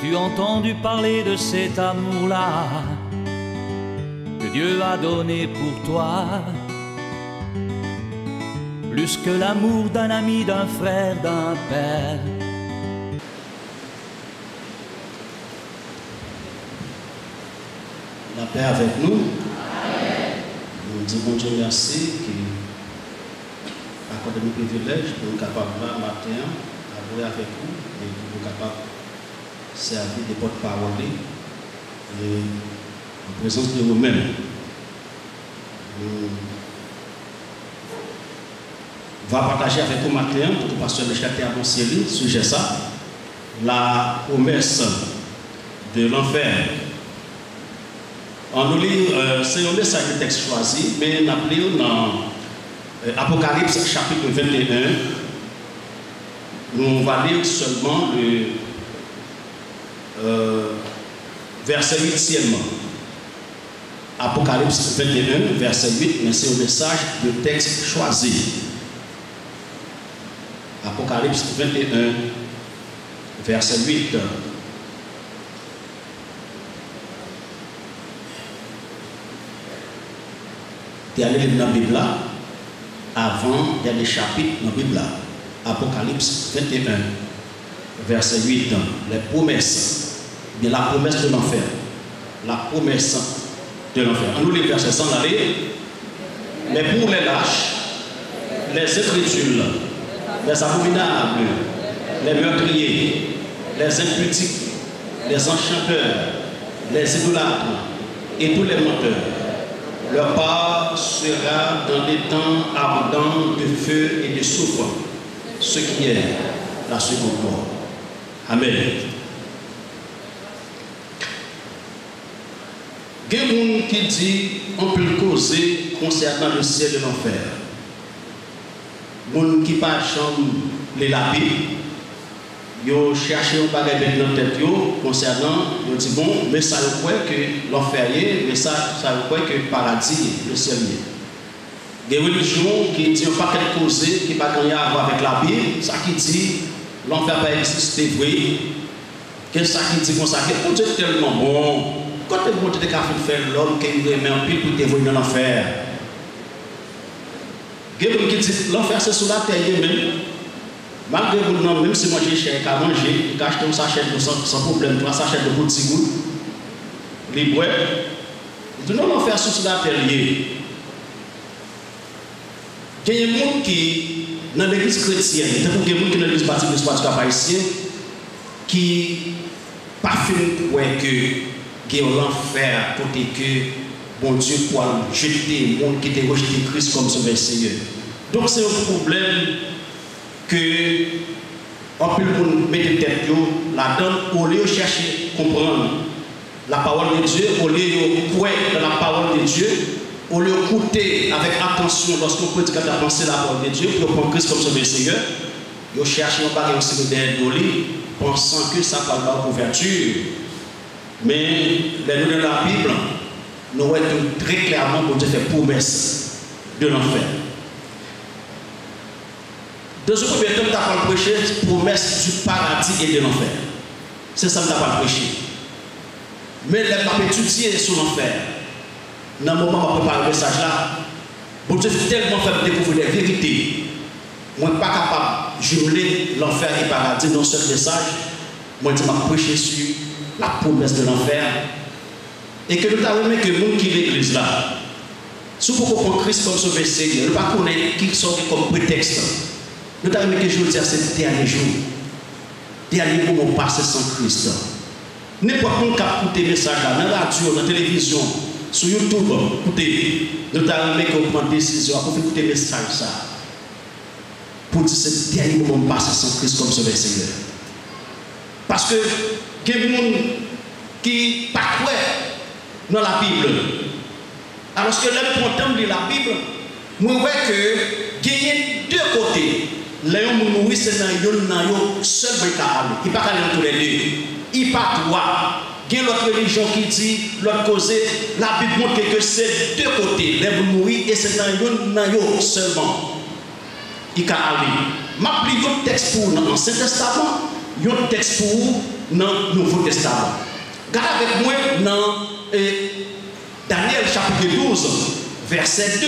As-tu entendu parler de cet amour-là que Dieu a donné pour toi? Plus que l'amour d'un ami, d'un frère, d'un père. La paix avec nous. Amen. Nous disons Dieu merci qui accorde nous privilèges pour nous capables là matin à voir avec vous et pour nous capables de servir des porte-parole et en présence de nous-mêmes. Nous va partager avec vous matin, pour le pasteur Michel a annoncé le sujet ça, la promesse de l'enfer. On nous lit, c'est un message de texte choisi, mais on a pris dans Apocalypse chapitre 21. Nous allons lire seulement le verset 8 seulement. Apocalypse 21, verset 8, mais c'est un message de texte choisi. Apocalypse 21, verset 8. Dernier livre dans la Bible avant dernier chapitre dans la Bible, Apocalypse 21, verset 8, les promesses, bien la promesse de l'enfer, la promesse de l'enfer. On nous les versets sans aller, mais pour les lâches, les incrédules, les abominables, les meurtriers, les impudiques, les enchanteurs, les idolâtres et tous les menteurs, leur part sera dans des temps ardents de feu et de soufre, ce qui est la seconde mort. Amen. Il y a des gens qui disent qu'on peut le causer concernant le ciel et l'enfer. Les gens qui pas chambre les lapis, ils cherchent un bagage dans la tête concernant, ils disent bon, mais ça veut dire que l'enfer est, mais ça veut dire que le paradis, le ciel est. Des religions qui disent pas quelque chose qui n'a pas rien à voir avec la Bible, ça qui dit l'enfer pas exister vrai. Qu'est-ce qui dit comme ça? Que Dieu est tellement bon. Quand tu montes de café faire l'homme qui est vraiment pile pour t'évoluer dans l'enfer. Des gens qui disent l'enfer c'est sous la terre même. Malgré que non, même si moi j'ai cher à manger, j'ai acheté un sachet sans problème, 3 sachets de bout de cigoule, les bois. Ils disent non, l'enfer sous la terre lié. Il y a des gens qui, dans l'église chrétienne, il y a des gens qui dans l'église baptiste haïtienne, qui pas fait pour que il y a l'enfer, côté que bon Dieu pour jeter les gens qui ont rejeté Christ comme sauveur Seigneur. Donc c'est un problème que on peut mettre tête là-dedans au lieu de chercher à comprendre la parole de Dieu, au lieu de croire dans la parole de Dieu, au lieu d'écouter avec attention lorsqu'on prédicateur a pensé la parole de Dieu pour prendre Christ comme sauveur Seigneur, ils cherchent un bagage aussi derrière lui, pensant que ça parle de couverture. Mais les nous de la Bible, nous voyons très clairement que Dieu fait promesse de l'enfer. Dans ce premier temps, tu as prêché promesse du paradis et de l'enfer. C'est ça que tu as prêché. Mais les pas étudier sur l'enfer. Dans le moment où on prépare le message là, bon Dieu tellement fait découvrir les vérités. Moi, je ne suis pas capable de jumeler l'enfer et le paradis dans ce message. Moi, je vais prêcher sur la promesse de l'enfer. Et que nous avons aimé que nous qui l'église là, si vous comprenez Christ comme sauveur Seigneur, nous ne pouvons pas connaître qui sont comme prétexte. Nous avons aimé que je vous dis à ces derniers jours, derniers moments passés sans Christ. N'importe qui a écouté le message là, dans la radio, dans la télévision, sur YouTube, écoutez, nous avons aimé que vous preniez décision pour écouter le message ça. Pour dire ces derniers moments passés sans Christ comme sauveur Seigneur. Parce que il y a des gens qui ne croient pas dans la Bible. Alors que l'homme contemple de la Bible, nous voyons que il y a deux côtés. Les gens qui mourent, c'est dans le seul bécal. Il ne peut pas aller dans tous les deux. Il ne peut pas trois. Il y a l'autre religion qui dit, l'autre cause, la Bible montre que c'est deux côtés. Les gens qui mourent, et c'est dans le seulement. Il peut aller. Je vais lire un texte pour l'Ancien Testament, un texte pour dans le Nouveau Testament. Regardez avec moi dans Daniel chapitre 12, verset 2.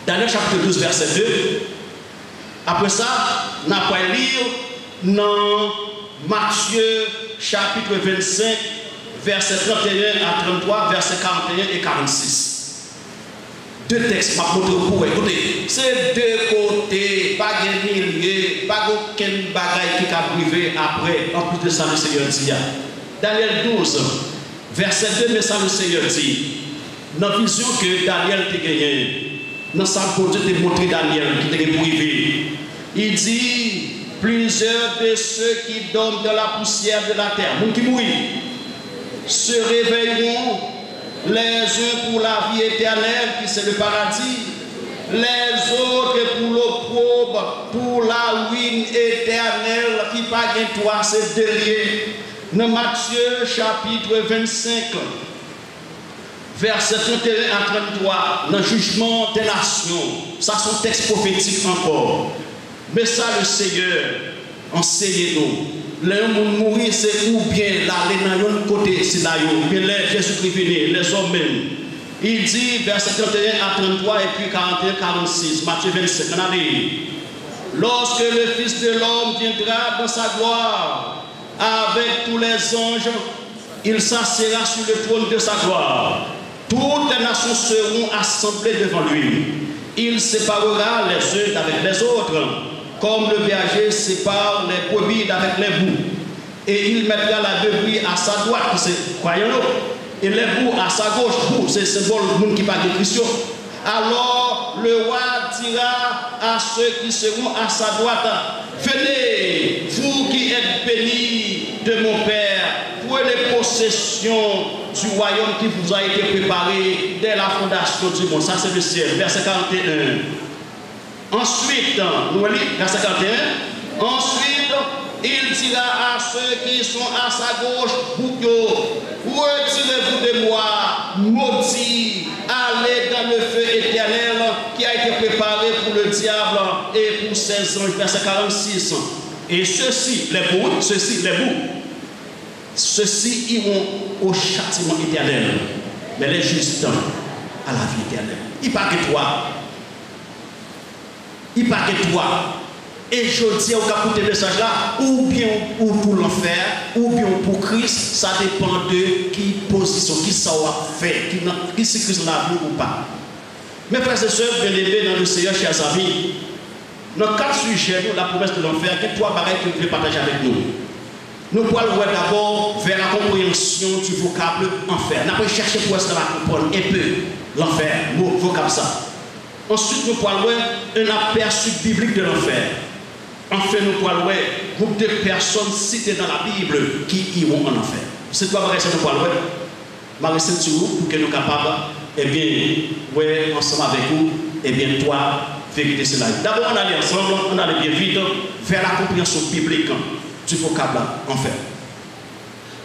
Daniel chapitre 12, verset 2. Après ça, nous allons lire dans Matthieu chapitre 25, verset 31 à 33, verset 41 et 46. Deux textes, ma montre pour écoutez. C'est deux côtés, pas de milliers, pas aucun bagaille qui a privé après, en plus de ça, le Seigneur dit. Daniel 12, verset 2, mais ça, le Seigneur dit. Dans la vision que Daniel a gagnée, dans sa côté de montrer Daniel qui était privé, il dit plusieurs de ceux qui dorment dans la poussière de la terre, qui mouillent, se réveilleront. Les uns pour la vie éternelle, qui c'est le paradis, les autres pour l'opprobre, pour la ruine éternelle, qui pas de toi, c'est délié. Dans Matthieu chapitre 25, verset 31 à 33, dans le jugement des nations, ça c'est un texte prophétique encore. Mais ça, le Seigneur, enseignez-nous. Les gens mourir, c'est ou bien l'aller dans un côté, c'est là, ou bien Jésus-Christ venu, les hommes même. Il dit, verset 31 à 33 et puis 41, 46, Matthieu 25, on a dit, lorsque le Fils de l'homme viendra dans sa gloire, avec tous les anges, il s'assiera sur le trône de sa gloire. Toutes les nations seront assemblées devant lui. Il séparera les uns avec les autres, comme le berger sépare les brebis avec les boucs. Et il mettra la brebis à sa droite, c'est croyons-le, et les boucs à sa gauche, boucs, c'est le symbole du monde qui parle de Christ. Alors le roi dira à ceux qui seront à sa droite, venez, vous qui êtes bénis de mon Père, prenez possession du royaume qui vous a été préparé dès la fondation du monde. Ça c'est le ciel, verset 41. Ensuite, nous lisons verset 41. Ensuite, il dira à ceux qui sont à sa gauche, retirez-vous de moi, maudits, allez dans le feu éternel qui a été préparé pour le diable et pour ses anges. Verset 46. Et ceux-ci, les boucs, ceux-ci iront au châtiment éternel, mais les justes à la vie éternelle. Il parle de toi. Il parle de toi. Et je dis au cas de message là, ou bien pour l'enfer, ou bien pour Christ, ça dépend de qui position, qui ça va faire, qui c'est Christ dans la vie ou pas. Mes frères et sœurs, bien aimés dans le Seigneur, chers amis, dans 4 sujets, la promesse de l'enfer, il y a 3 bagages que je vais partager avec nous. Nous pouvons voir d'abord vers la compréhension du vocable enfer. Nous allons chercher pour essayer de comprendre un peu l'enfer, le vocable ça. Ensuite, nous pouvons voir un aperçu biblique de l'enfer. Enfin, nous pouvons voir un groupe de personnes citées dans la Bible qui iront en enfer. C'est quoi que nous pouvons voir? Marie sur vous pour que nous soyons capables, eh bien, ouais, ensemble avec vous, eh bien, toi, vérité c'est là. D'abord, on allait ensemble, on allait bien vite vers la compréhension biblique du vocable enfer.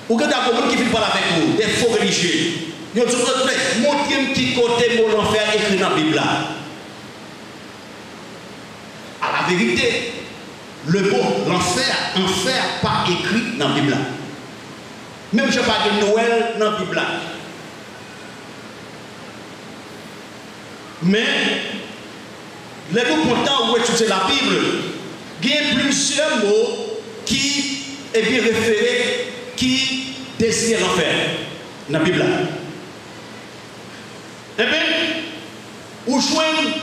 Ou que d'abord, qui vient parler avec vous, des faux religieux, ils ont dit, montrez-moi qui côté mon enfer écrit dans la Bible. À la vérité, le mot l'enfer, enfer, pas écrit dans la Bible. Même je parle de Noël dans la Bible. Mais, les mots pourtant où étudier la Bible, il y a plusieurs mots qui est bien référé, qui désignent l'enfer dans la Bible. Eh bien, où joignent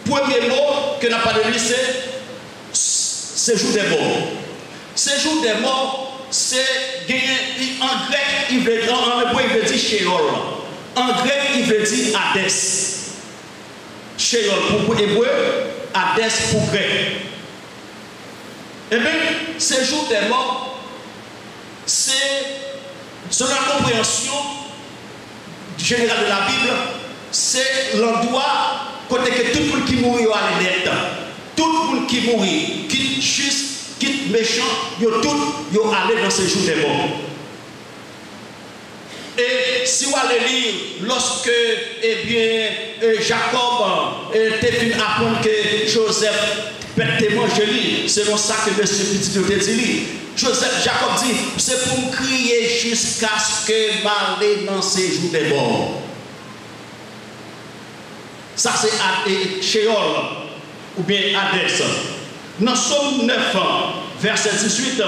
premier mot que n'a pas de lycée, séjour des morts. Séjour des morts, c'est en grec, il veut dire, en hébreu, il veut dire Sheol. En grec, il veut dire Hadès. Sheol pour hébreu, Hadès pour grec. Eh bien, séjour des morts, c'est, selon la compréhension générale de la Bible, c'est l'endroit côté que tout le monde qui mourit à l'élève. Tout le monde qui mourit, quitte juste, quitte méchant, ils tout allé dans ce jour des morts. Et si vous allez lire, lorsque eh bien, Jacob était venu apprendre que Joseph pète témoin, je lis, selon ça que M. Petit te dit, Joseph, Jacob dit, c'est pour me crier jusqu'à ce que m'aller dans ces jours des morts. Ça c'est Sheol, ou bien Hades. Dans Somme 9, verset 18,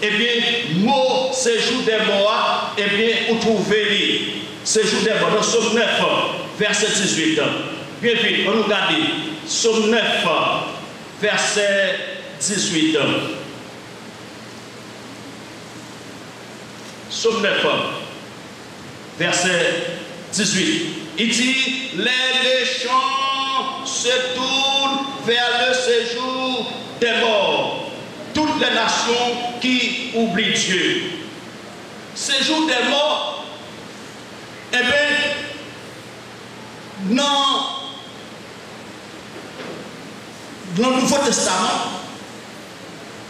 eh bien, mot séjour des morts, eh bien, vous trouvez séjour des morts. Dans Somme 9, verset 18. Bien vite, on nous regarde. Somme 9, verset 18. Somme 9, verset 18. Il dit, les méchants se tournent vers le séjour des morts. Toutes les nations qui oublient Dieu. Séjour des morts, eh bien, dans le Nouveau Testament,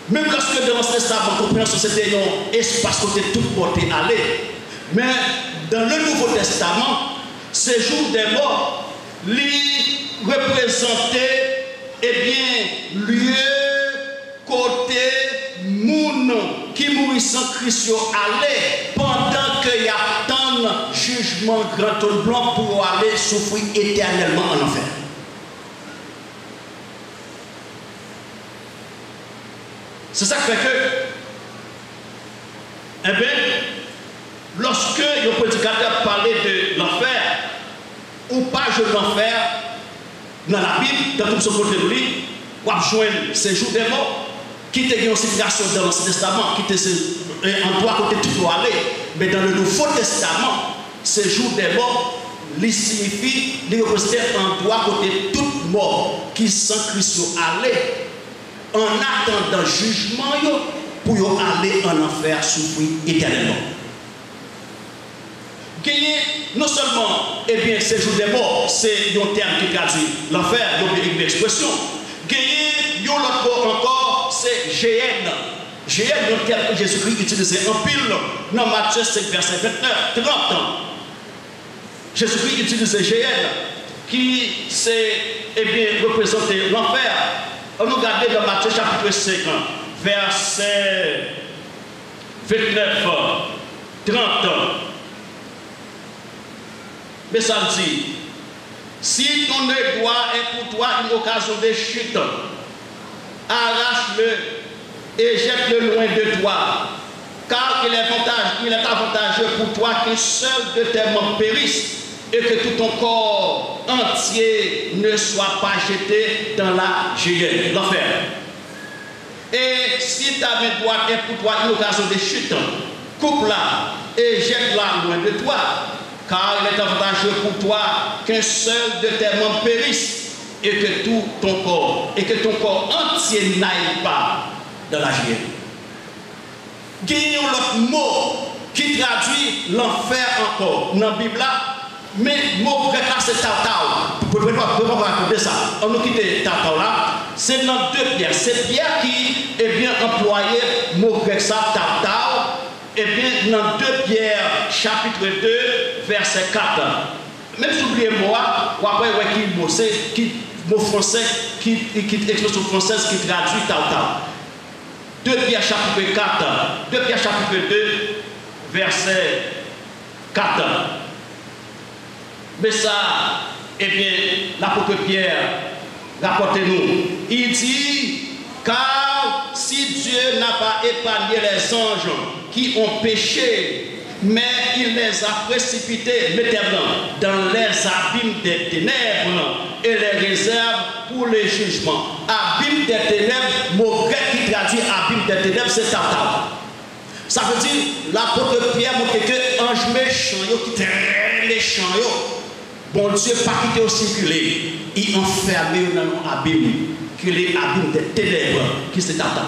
même lorsque dans l'Ancien Testament, compréhension c'était un espace côté tout porté aller, mais dans le Nouveau Testament, séjour des morts, lui représentait, eh bien, lieu, côté, moun, qui mourit sans Christ aller, pendant qu'il y a tant de jugement grand blanc pour aller souffrir éternellement en enfer. C'est ça qui fait que, eh bien, lorsque le prédicateur parlait de l'enfer, ou pas de l'enfer, dans la Bible, dans tout ce côté de lui, on va joindre ces jours des morts, qui était une situation dans l'Ancien Testament, qui était en droit côté tout pour aller, mais dans le Nouveau Testament, ces jours des morts, il signifie, il représente en droit côté toute mort qui sans Christ aller. En attendant le jugement pour aller en enfer souffrir éternellement. Gagner non seulement, eh bien, ces jours des morts, c'est un terme qui traduit l'enfer, une expression. Gagner, l'autre mot encore, c'est GN. GN, un terme que Jésus-Christ utilisait en pile dans Matthieu 5, verset 29, 30 ans. Jésus-Christ utilisait GN, qui c'est, eh bien, représenter l'enfer. On nous regarde dans Matthieu chapitre 5, verset 29, 30. Mais ça dit, si ton œil droit est pour toi une occasion de chute, arrache-le et jette-le loin de toi, car il est avantageux pour toi que seul de tes membres périssent et que tout ton corps entier ne soit pas jeté dans la géhenne, l'enfer. Et si ta main droite est pour toi une occasion de chute, coupe-la et jette-la loin de toi, car il est avantageux pour toi qu'un seul de tes membres périsse et que tout ton corps entier n'aille pas dans la géhenne. Gagnons l'autre mot qui traduit l'enfer encore dans la Bible là. Mais le mot grec là c'est tautau. Vous pouvez pas raconter ça. On nous quitte tautau là. C'est dans 2 Pierre. C'est Pierre qui est bien employé le mot grec ça tautau. Et bien dans 2 Pierre chapitre 2 verset 4. Même si vous oubliez moi, ou après qui mot c'est qui mot français qui expression française qui traduit tautau. 2 Pierre chapitre 4. 2 Pierre chapitre 2 verset 4. Mais ça, eh bien, l'apôtre Pierre, rapportez-nous, il dit, car si Dieu n'a pas épargné les anges qui ont péché, mais il les a précipités, mettez-les dans les abîmes des ténèbres et les réserve pour le jugement. Abîme des ténèbres, mot grec qui traduit abîme des ténèbres, c'est tautau. Ça veut dire, l'apôtre Pierre montre que ange méchant, qui est très méchant, bon Dieu pas quitté au circuler, il enfermé dans un abîme, qui est l'abîme des ténèbres, qui c'est tautau,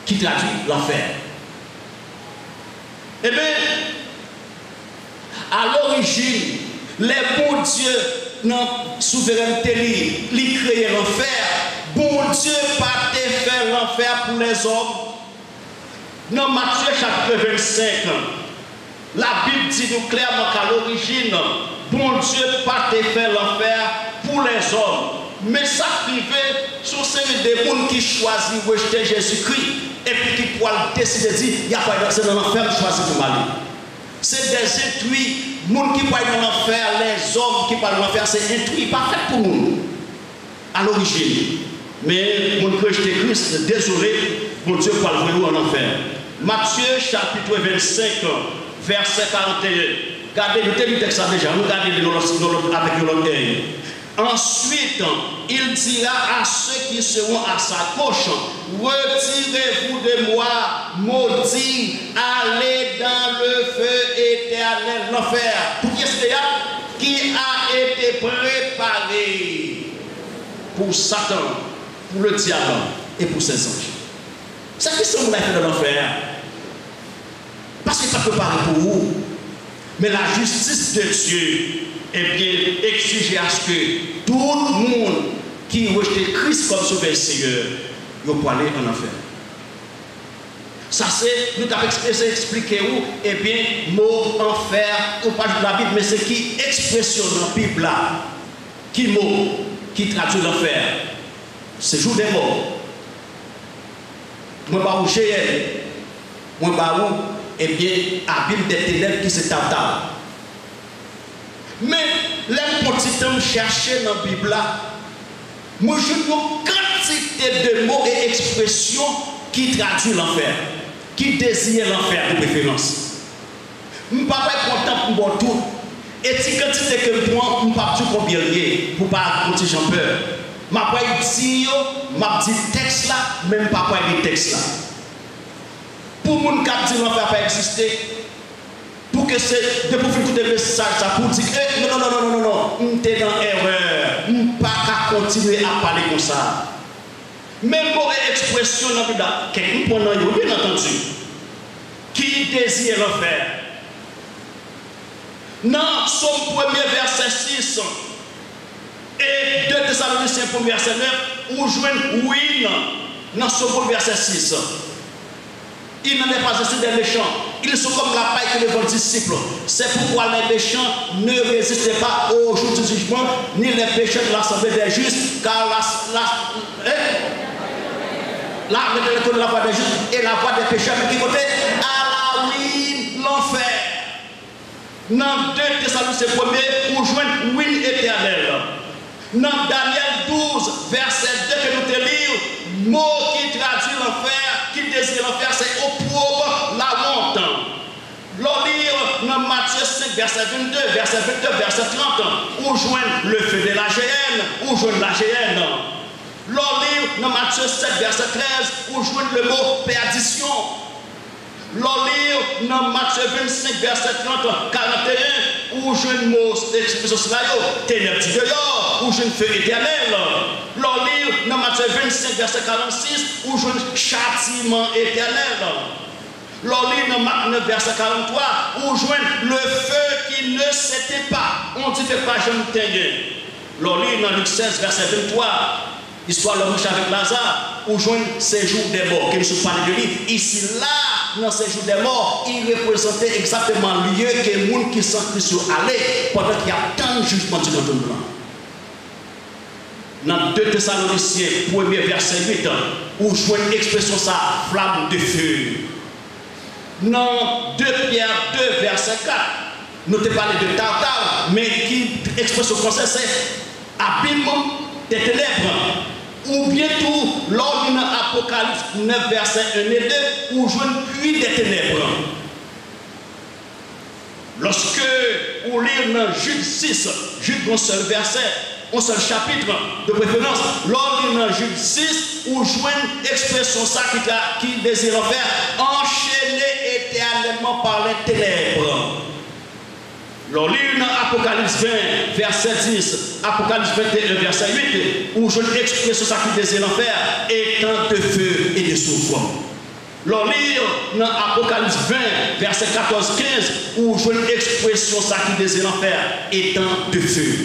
qui traduit l'enfer. Eh bien, à l'origine, les bons dieux, dans la souveraineté, ils créent l'enfer. Bon Dieu pas fait l'enfer pour les hommes. Dans Matthieu chapitre 25, la Bible dit nous clairement qu'à l'origine, bon Dieu pas fait l'enfer pour les hommes. Mais ça privé, sur série des gens qui choisissent rejeter Jésus-Christ. et puis qui pourra décider de dire, il y a pas c'est dans l'enfer, je choisis pour aller. C'est des intuits, les gens qui parlent dans l'enfer, les hommes qui parlent dans l'enfer, c'est intuit, pas fait pour nous, à l'origine. Mais mon que je Christ, désolé, mon Dieu parle vraiment en enfer. Matthieu chapitre 25, verset 41. Regardez, nous avons lu le texte déjà, nous regardons avec l'orgueil. Ensuite, il dira à ceux qui seront à sa gauche, retirez-vous de moi, maudits, allez dans le feu éternel, l'enfer. Pour qui est-ce qui a été préparé pour Satan, pour le diable et pour ses anges. C'est qui sont les fait de l'enfer? Parce que ça peut parler pour vous. Mais la justice de Dieu est bien exigée à ce que tout le monde qui rejette Christ comme sauveur Seigneur, il peut aller en enfer. Ça c'est, nous avons expliqué où, eh bien, mot enfer, ou pas de la Bible, mais c'est qui expression dans la Bible là, qui mot, qui traduit l'enfer. C'est jour des morts. Moi, pas où j'ai, moi, pas où, eh bien, abîme des ténèbres qui se tapent. Mais, les petits hommes cherchaient dans la Bible là, moi, je vois une quantité de mots et expressions qui traduisent l'enfer, qui désirent l'enfer de préférence. Je ne suis pas content pour tout. Et si quantité que je prends, je ne suis pas combien pour ne pas continuer j'en peur. Je ne dis texte là, même pas le texte là. Pour les gens qui disent l'enfer pas exister, pour que c'est de profiter tout des messages pour dire non, on est dans l'erreur, on ne peut pas continuer à parler comme ça. Même pour l'expression dans la Bible, quelqu'un pendant bien entendu, qui désire l'enfer. Dans Somme 1er verset 6 et 2 Thessaloniciens 1er verset 9, où joignent oui dans Somme 1er verset 6. Ils n'en est pas assez des méchants. Ils sont comme la paille que les bons disciples. C'est pourquoi les méchants ne résistent pas au jour du jugement, ni les pécheurs de l'assemblée des justes, car la voix des justes et la voix des pécheurs qui côté à la ruine, l'enfer. Dans 2 Thessaloniciens 1er, où joignent ruine éternelle. Dans Daniel 12, verset 2 que nous te lisons, mot qui traduit l'enfer, qui désire l'enfer, c'est opprobre, la honte. L'on lit dans Matthieu 5, verset 22, verset 22, verset 30, où joignent le feu de la géhenne, où joignent la géhenne. L'on lit dans Matthieu 7, verset 13, où joignent le mot perdition. L'on lit dans Matthieu 25, verset 30, 41, où je ne mot d'expression ténèbres du dehors, où je ne feu éternel. L'on lit dans Matthieu 25, verset 46, où je ne châtiment éternel. L'on lit dans Marc 9, verset 43, où je le feu qui ne s'était pas. On dit que pas je ne t'ai. L'on lit dans Luc 16, verset 23. Histoire de riche avec Lazare, où joint séjour des morts, qui ne sont pas de lui. Ici, là, dans séjour des morts, il représentait exactement le lieu que les gens qui sont Christ allaient pendant qu'il y a tant de jugements du canton blanc. Dans 2 Thessaloniciens, 1er verset 8, où joint l'expression ça, flamme de feu. Dans 2 Pierre 2, verset 4, nous te parlons de Tartare, mais qui expression française c'est abîme des ténèbres. Ou bientôt, lors de l'Apocalypse 9, verset 1 et 2, où je ne puis des ténèbres. Lorsque on lit dans Jude 6, Jude un seul verset, un seul chapitre de préférence, lors de Jude 6, où je vois une expression ça qui désire faire, enchaîner éternellement par les ténèbres. L'on lit dans Apocalypse 20, verset 10, Apocalypse 21, verset 8, où je l'exprime ça qui désire l'enfer, étant de feu et de soufre. L'on lit dans Apocalypse 20, verset 14-15, où je l'expression ça qui désire l'enfer, étant de feu.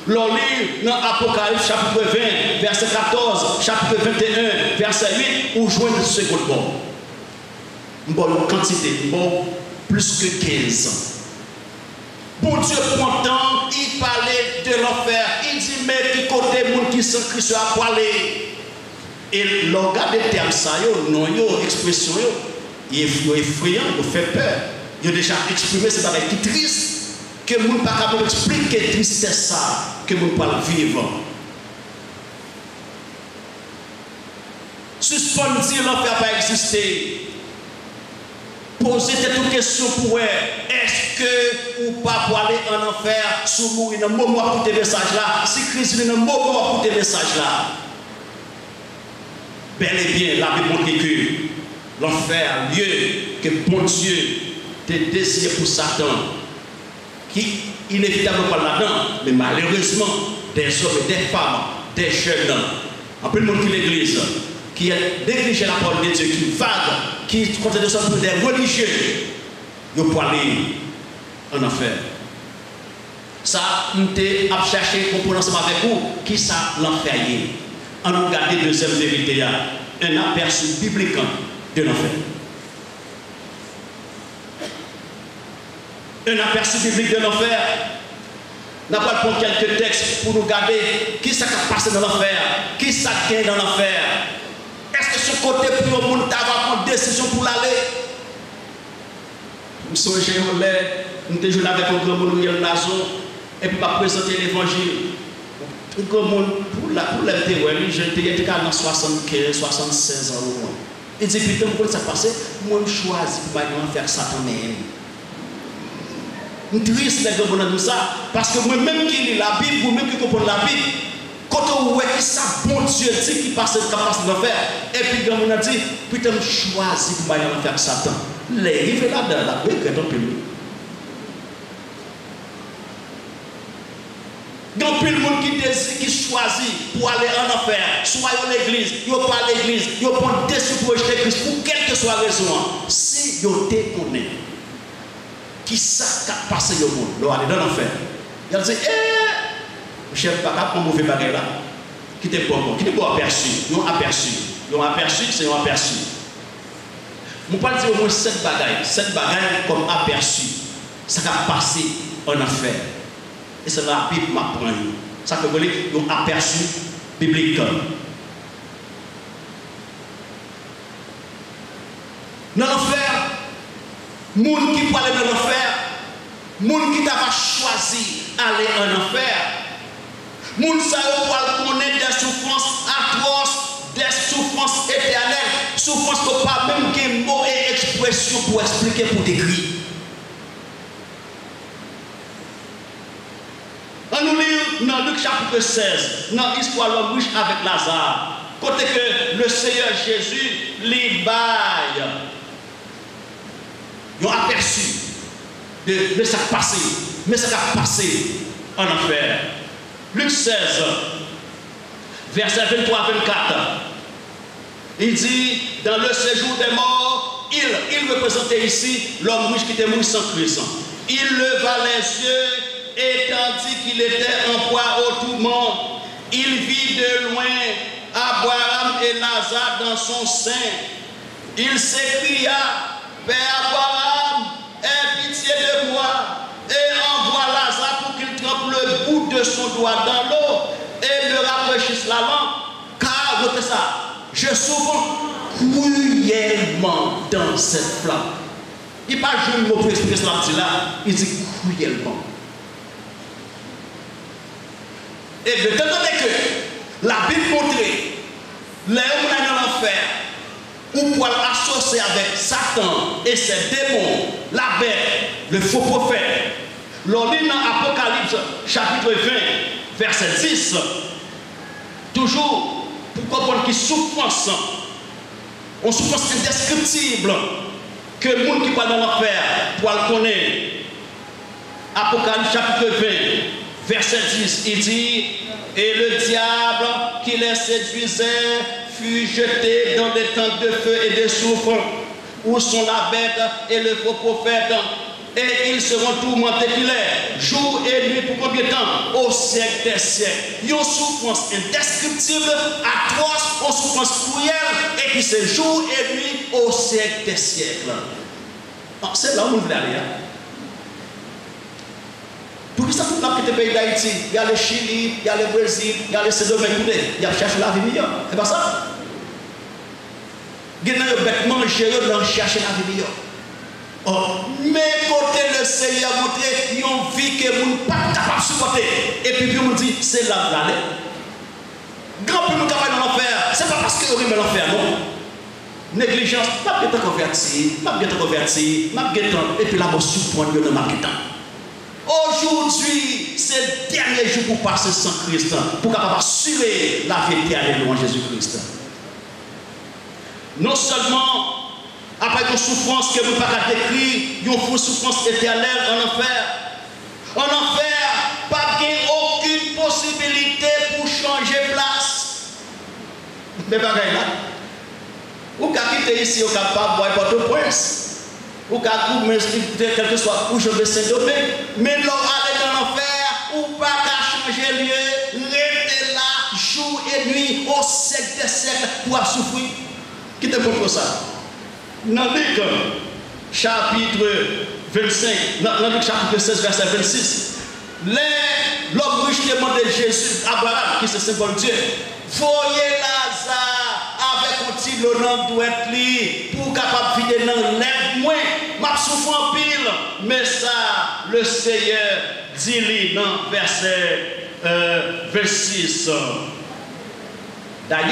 L'on lit dans Apocalypse chapitre 20, verset 14, chapitre 21, verset 8, où je vois le second mot. Une bonne quantité, bon, plus que 15. Pour Dieu, pourtant, il parlait de l'enfer. Il dit, mais qui côté monde qui sont Christ à parler. Et le regard des termes, ça, non, expression, il est effrayant, il fait peur. Il a déjà exprimé ce bagage qui triste, que nous ne pouvons pas expliquer tristesse ça, que nous ne pouvons pas vivre. Suspendre l'enfer pas exister. Poser toute question pour elle. Est-ce que ou pas pour aller en enfer sous mourir dans le moment pour tes messages là? Si Christ est dans le moment pour tes messages là. Bel et bien, la Bible montre que l'enfer, lieu que bon Dieu te désire pour Satan, qui inévitablement pas là-dedans, mais malheureusement, des hommes et des femmes, des jeunes, en plus le monde qui l'église, qui a négligé la parole de Dieu, qui vague, qui continue de sortir des religieux, ils pour aller en enfer. Ça, nous avons cherché à comprendre ensemble avec vous qui ça l'enfer est. On nous regarde deuxième vérité, un aperçu biblique de l'enfer. Un aperçu biblique de l'enfer. Nous allons prendre quelques textes pour nous regarder qui ça a passé dans l'enfer, qui ça gagne dans l'enfer. Est-ce que ce côté pour le monde d'avoir une décision pour l'aller? Nous sommes chez nous, nous sommes joué avec un grand monde, et puis pas présenter l'évangile. Pour le théorie, j'étais dans 75, 76 ans au moins. Il dit, putain, pourquoi ça passe? Moi, je choisis pour faire Satan même. Je suis triste de ça, parce que moi-même qui lis la Bible, moi-même qui comprends la Bible, quand on voit que ça, bon Dieu dit qu'il passe dans l'enfer, et puis quand on a dit, putain, je choisis pour faire Satan. Les rives là-dedans, la Bible est un peu mieux. Donc, tout le monde qui choisit pour aller en enfer, soit à l'église, il pas à l'église, il prend des décisions pour rejeter Christ, pour quelle que soit la raison. Si il te connaît, qui ça a passé au monde, il aller dans l'enfer. Il dit, chef, pas un mauvais bagage là, qui t'est bon, qui t'est bon aperçu, non aperçu. Ils ont aperçu, c'est un aperçu. Je ne peux pas dire au moins 7 bagages comme aperçu, ça a passé en enfer. Et c'est la Bible m'apprend. Ça fait un aperçu biblique. Dans l'enfer, les gens qui peuvent aller dans l'enfer, les gens qui t'a choisi aller en enfer, les gens qui connaître des souffrances atroces, des souffrances éternelles, souffrances que pas même des mots et expressions pour expliquer, pour décrire. On nous lit dans Luc chapitre 16, dans l'histoire de l'homme riche avec Lazare, côté que le Seigneur Jésus les baille. Ils ont aperçu de ce qui a passé, mais ce qui a passé en enfer. Luc 16, verset 23-24, il dit, dans le séjour des morts, il représentait ici l'homme riche qui était mort sans Christ. Il leva les yeux et tandis qu'il était en proie au tourment, il vit de loin Abraham et Lazare dans son sein. Il s'écria, Père Abraham, aie pitié de moi et envoie Lazare pour qu'il trempe le bout de son doigt dans l'eau et me rafraîchisse la langue, car, notez ça, je souffre cruellement dans cette flamme. Il n'y a pas juste un mot pour expliquer cela là, il dit cruellement. Et bien, étant donné que la Bible montre les hommes dans l'enfer, ou pour l'associer avec Satan et ses démons, la bête, le faux prophète, l'on lit dans Apocalypse chapitre 20, verset 10, toujours pour comprendre qu'il souffrance, une souffrance indescriptible, que le monde qui va dans l'enfer pour le connaître. Apocalypse chapitre 20, verset 10, il dit, et le diable qui les séduisait fut jeté dans des temps de feu et de soufre, où sont la bête et le faux prophète, et ils seront tourmentés jour et nuit pour combien de temps? Au siècle des siècles. Une souffrance indescriptible, atroce, une souffrance cruelle, et puis c'est jour et nuit au siècle des siècles. C'est là où on veut aller. Pour qui ça tout le pays d'Haïti, il y a le Chili, il y a le Brésil, il y a le Sédom, il y a cherché la vie meilleure. C'est pas ça? Gen nan yo bête manger yo dans chercher la vie. Oh, mais côté le Seigneur montre une vie que vous n'êtes pas capable de supporter. Et puis vous dit c'est là là. Grand peu nous capable dans l'enfer. C'est pas parce que vous aimez l'enfer non. Négligence, pas bien converti, pas bien converti, pas bien et puis là vous surprendre dans ma temps. Aujourd'hui, c'est le dernier jour pour passer sans Christ, pour capable assurer la vie éternelle en Jésus-Christ. Non seulement après une souffrance que vous ne pouvez pas décrire, une souffrance éternelle en enfer. En enfer, pas aucune possibilité pour changer place. Mais pas là. Vous pouvez quitter ici, vous pouvez pas boire Port-au-Prince. Vous pouvez quel que soit où je vais Saint-Domingue. Mais là, aller dans l'enfer, vous ne pouvez pas changer lieu, rester là, jour et nuit, au siècle des siècles, pour souffrir. Qui te montre ça? Dans Luc, chapitre 25, dans Luc, chapitre 16, verset 26, l'homme riche demande de Jésus, Abraham, qui est le symbole de Dieu, voyez Lazare avec un petit l'honneur douette pour capable de vider dans lèvres moins, m'a souffert en pile, mais ça, le Seigneur dit dans verset 26. D'ailleurs,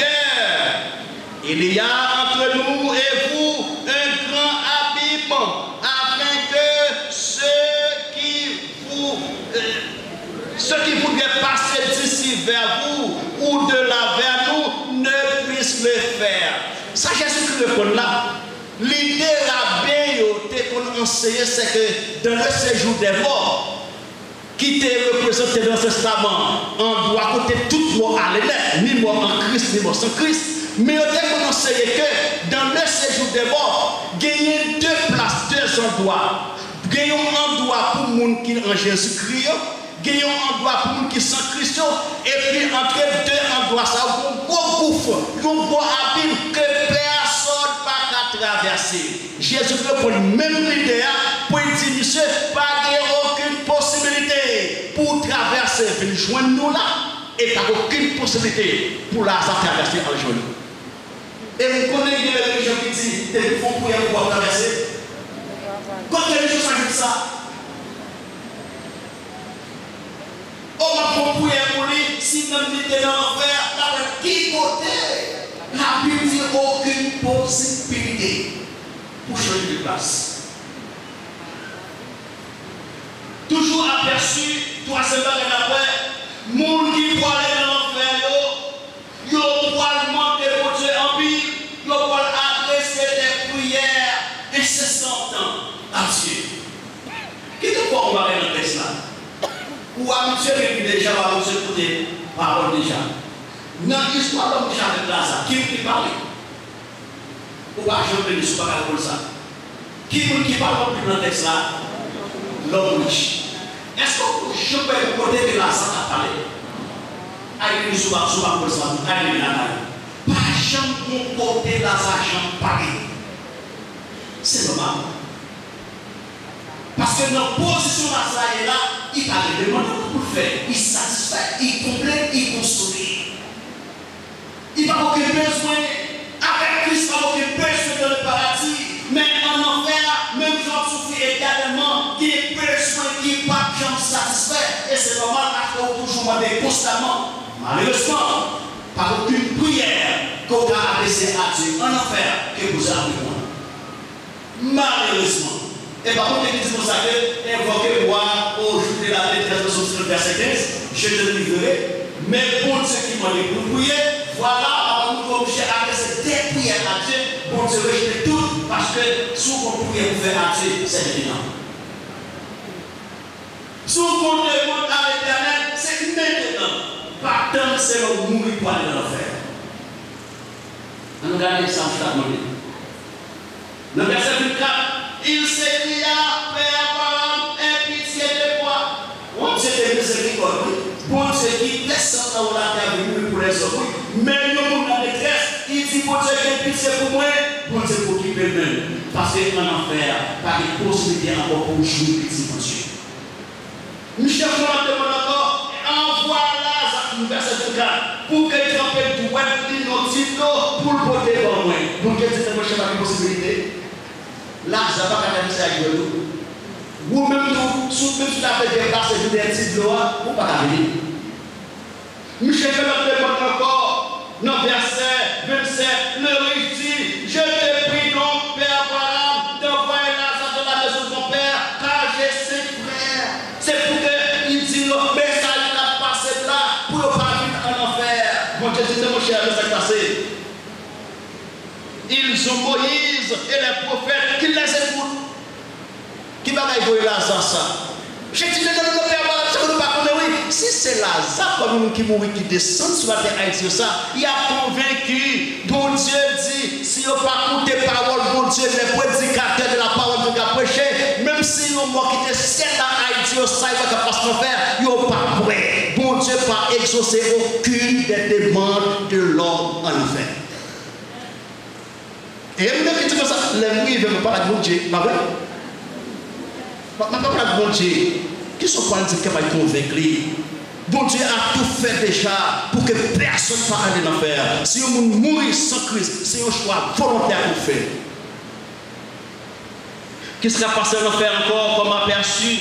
il y a entre nous et vous un grand abîme, afin que ceux qui voudraient passer d'ici vers vous ou de là vers nous ne puissent le faire. Ça, Jésus-Christ répond là. L'idée rabbin qu'on enseignait, c'est que dans le séjour des morts, qui te représenté dans ce testament, on doit côté tout mort à l'énergie, ni mort en Christ, ni mort sans Christ. Mais on a enseigné que dans le séjour des morts, gagner deux places, deux endroits. Gagner un endroit pour les gens qui sont en Jésus-Christ, gagner un endroit pour les gens qui sont en Christ, et puis entre deux endroits, ça a un gros gouffre, un gros abîme que personne ne peut traverser. Jésus-Christ pour le même idée, pour dire, monsieur, pas aucune possibilité pour traverser, venir joindre nous là, et pas aucune possibilité pour la traverser en journée. Et vous connaissez les religions qui disent qu'ils font pour pouvoir traverser. Quand les religions s'ajoutent ça, on va pour lui, si nous sommes dans l'enfer, qui côté, la Bible dit aucune possibilité pour changer de place. Toujours aperçu, troisième année après, moun qui voit aller dans l'enfer, yo voit le monde de mon Dieu en pile, yo voit adresser des prières incessantes à Dieu. Qui te voit on va aller dans le texte là? Ou habitué qui déjà va vous écouter parole déjà. Dans l'histoire de l'homme qui avec Lazare, qui parle? Ou pas jamais ne soit pas comme ça. Qui parle dans le texte là? L'homme riche. Est-ce que je peux vous côté de Lazare à parler? Aïe, nous sommes pour ça, aïe, pas jamais côté Lazare, jamais parler. C'est normal. Parce que dans la position Lazare est là, il a des demandes pour le faire. Il satisfait, il complète, il construit. Il n'a aucun besoin, avec Christ, il n'a aucun besoin dans le paradis. Mais en enfer, même Jean souffre également, il est besoin qui n'est pas satisfait. Et c'est normal parce qu'on toujours demandé constamment. Malheureusement, par aucune prière qu'on a adressée à Dieu en enfer que vous avez moi. Malheureusement. Et par contre, l'Église consacrée, invoquez-moi au jour de la détresse de son verset 15, je te livrerai. Mais pour ceux qui m'ont dit pour prier, voilà, on nous oblige à adresser des prières à Dieu pour se rejeter toutes, parce que si on prie pour faire à Dieu, c'est évident. Si on demande à l'Éternel, c'est maintenant. Pas tant c'est le mourir pour aller dans l'enfer. On regarde ça, je t'ai demandé. Dans le verset 24, il s'écria, Père Abraham, aie pitié de moi. On Dieu est miséricorde. Bon Dieu qui descend dans la terre pour les hommes. Mais nous, dans la détresse, il dit, bon Dieu, aie pitié pour moi. Bon Dieu, pour qui peut même. Parce qu'en enfer, par une possibilité encore pour jouer petit mon Dieu. Nous cherchons à demander encore, envoie Lazare, verset 24, pour qu'il trempe tout, pour le porter devant moi. Donc, Dieu dit, pas de possibilité. Là, ça va pas faire ça avec vous. Ou même tout, même si vous avez déplacé des petits de loi, vous ne pouvez pas venir. Michel Philippe demande encore, dans verset 27, le riche dit, je te prie donc, Père Abraham, d'envoyer l'argent de la maison de mon père, car j'ai 5 frères. C'est pour qu'il dit, le message n'a passé là, pour ne pas vivre en enfer. Mon Dieu dit, mon cher, le sac passé. Ils ont Moïse et les prophètes qui les écoutent. Qui va y Lazare ça? J'ai dit, le Père Abraham, ça ne pas connaître, oui. Si c'est Lazare comme qui mourit, qui descend sur la terre haïtienne, ça, il a convaincu, bon Dieu dit, si on pas écouter parole, bon Dieu, les prédicateurs de la parole de Dieu prêcher, même si on mort qui était seul dans Haïti, ça il va pas se faire, il n'est pas prêt. Bon Dieu pas exaucer aucune des demandes de l'homme en enfer. Et même qui dit comme ça, les mouilles ne veulent pas la Dieu, ma vraie. Maintenant, bon Dieu, qui sont pas dit qu'il va convaincre? Bon Dieu a tout fait déjà pour que personne ne soit allé dans l'enfer. Si on mourit sans Christ, c'est un choix volontaire pour faire. Qui sera passé dans l'enfer encore comme aperçu?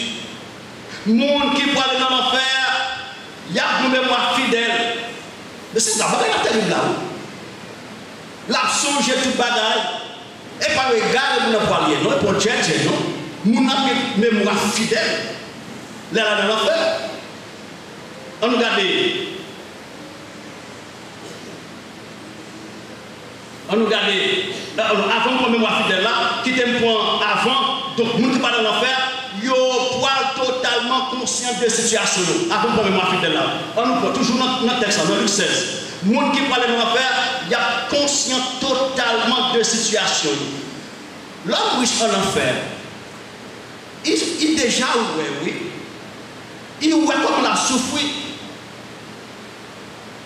Monde qui va aller dans l'enfer, il y a une mémoire fidèle. Mais c'est ça, c'est terrible là. La songe tout bagaille. Et pas regarder mon poilier, non, pour chercher, non. Mon mémoire fidèle. Là, dans l'enfer. On nous regarde. On nous regarde. Avant qu'on mémoire fidèle là, qui t'aime point avant, donc, nous qui parlent dans l'enfer, yo poil totalement conscient de la situation. Avant qu'on mémoire fidèle là. On nous prend toujours dans le texte, dans Luc 16. Les gens qui parlent dans l'enfer, il y a conscient totalement de la situation. L'homme riche en enfer, il déjà oui. Il voit comme on a souffert.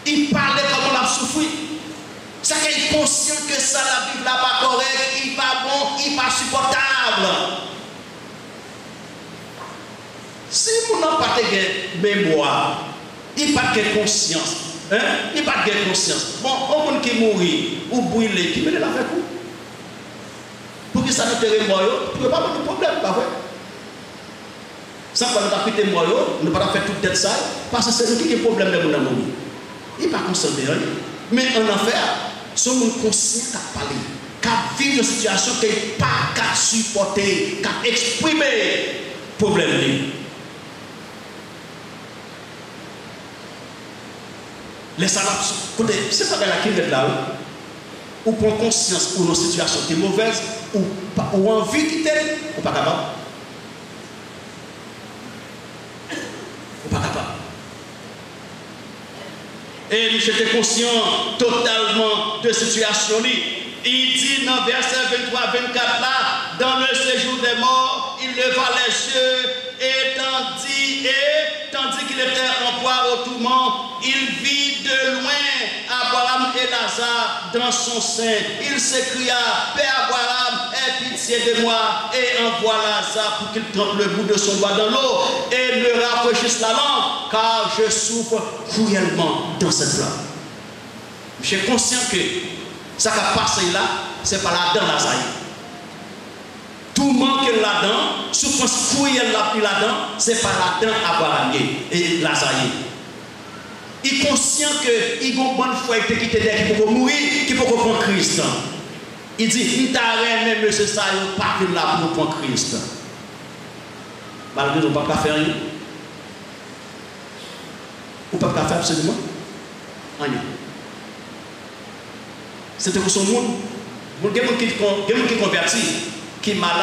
Il parlait comme on a souffert. C'est qu'il est conscient que ça, la Bible n'est pas correcte, il n'est pas bon, il n'est pas supportable. Si vous n'avez pas de mémoire, il n'a pas de conscience. Hein? Il n'a pas de conscience. Bon, on monde qui mourit ou brûlé, qui met la avec vous. Pour que ça ne te mort, il n'y a pas de problème, pas vrai? Sans qu'on ait pris mort, nous ne pouvons pas faire toute tête ça, parce que c'est nous qui avons problème de mon amour. Il n'est pas conscient de rien. Mais en enfer, sommes conscients qu'à parler, qu'à vivre une situation qui n'est pas qu'à supporter, qu'à exprimer le problème. Les salades, écoutez, c'est pas la qui est là, ou prend conscience pour nos situations qui sont mauvaises, ou envie qui t'aide, ou pas capable. Ou pas capable. Et j'étais conscient totalement de la situation. Il dit dans verset 23-24 là, dans le séjour des morts, il leva les yeux et tandis qu'il était en proie au tourment, il vit de loin Abraham et Lazare dans son sein. Il s'écria, Père Abraham, aie pitié de moi et envoie Lazare pour qu'il trempe le bout de son doigt dans l'eau et me rafraîchisse la langue, car je souffre cruellement dans cette langue. Je suis conscient que ça qui a passé là, ce n'est pas là-dedans Lazare. Tout manque là-dedans, souffrance cruelle là-dedans, ce n'est pas là-dedans Abraham et Lazare. Il est conscient qu'il y a une bonne foi qui peut mourir, qui peut prendre Christ. Il dit, il t'a même monsieur ça, il n'est pas là pour prendre Christ. Malgré tout, on ne peut pas faire rien. On ne peut pas faire absolument rien. C'était pour son monde. Il y a des gens qui convertit, qui est malade,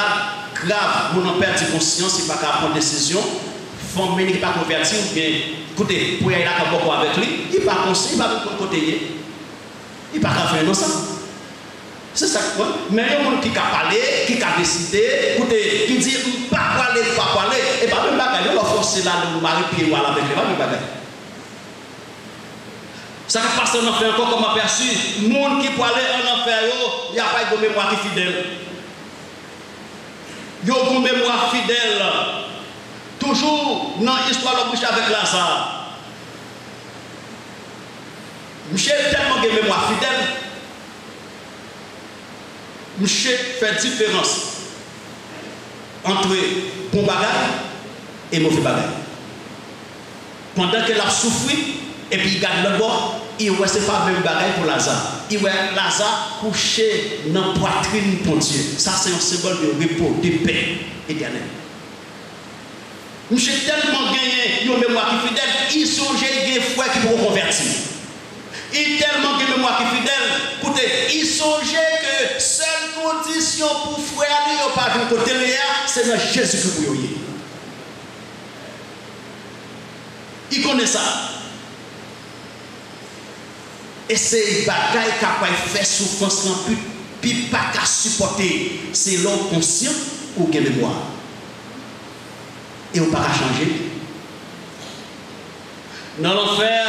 grave, on en perd de conscience, il ne peut pas prendre décision. Famille qui n'est pas converti, ou bien, écoutez, pour y aller beaucoup avec lui, il n'est pas conscient, il ne va pas côté. Il ne peut pas faire innocent. C'est ça. Mais il y a des gens qui ont parlé, qui ont décidé, écoutez, qui disent, pas parler, et pas même bagaille, on va forcer là, le mari, puis voilà avec lui, pas même bagaille. Ça qui passe en enfer encore comme aperçu, le monde qui peut aller en enfer, il n'y a pas de mémoire qui est fidèle. Il y a une mémoire fidèle. Toujours dans l'histoire de bouche avec Lazare. Michel tellement de mémoire fidèle. monsieur fait différence entre bon bagage et mauvais bagage. Pendant qu'elle a souffert, et puis il garde le bord, il voit c'est pas le même bagage pour Lazare. Il voit Lazare couché dans la poitrine pour Dieu. Ça, c'est un symbole de repos, de paix éternelle. Monsieur tellement gagné, il a une mémoire qui est fidèle, il songeait des frères qui pourront convertir. Il tellement gagné une mémoire qui est fidèle, écoutez, il songeait que seule condition pour frère aller au pas de côté c'est dans Jésus-Christ pour y. Il connaît ça. Et c'est bagaille capable de faire souffrance en puis pas qu'à supporter. C'est l'homme conscient ou qui mémoire. Et on ne peut pas changer. Dans l'enfer,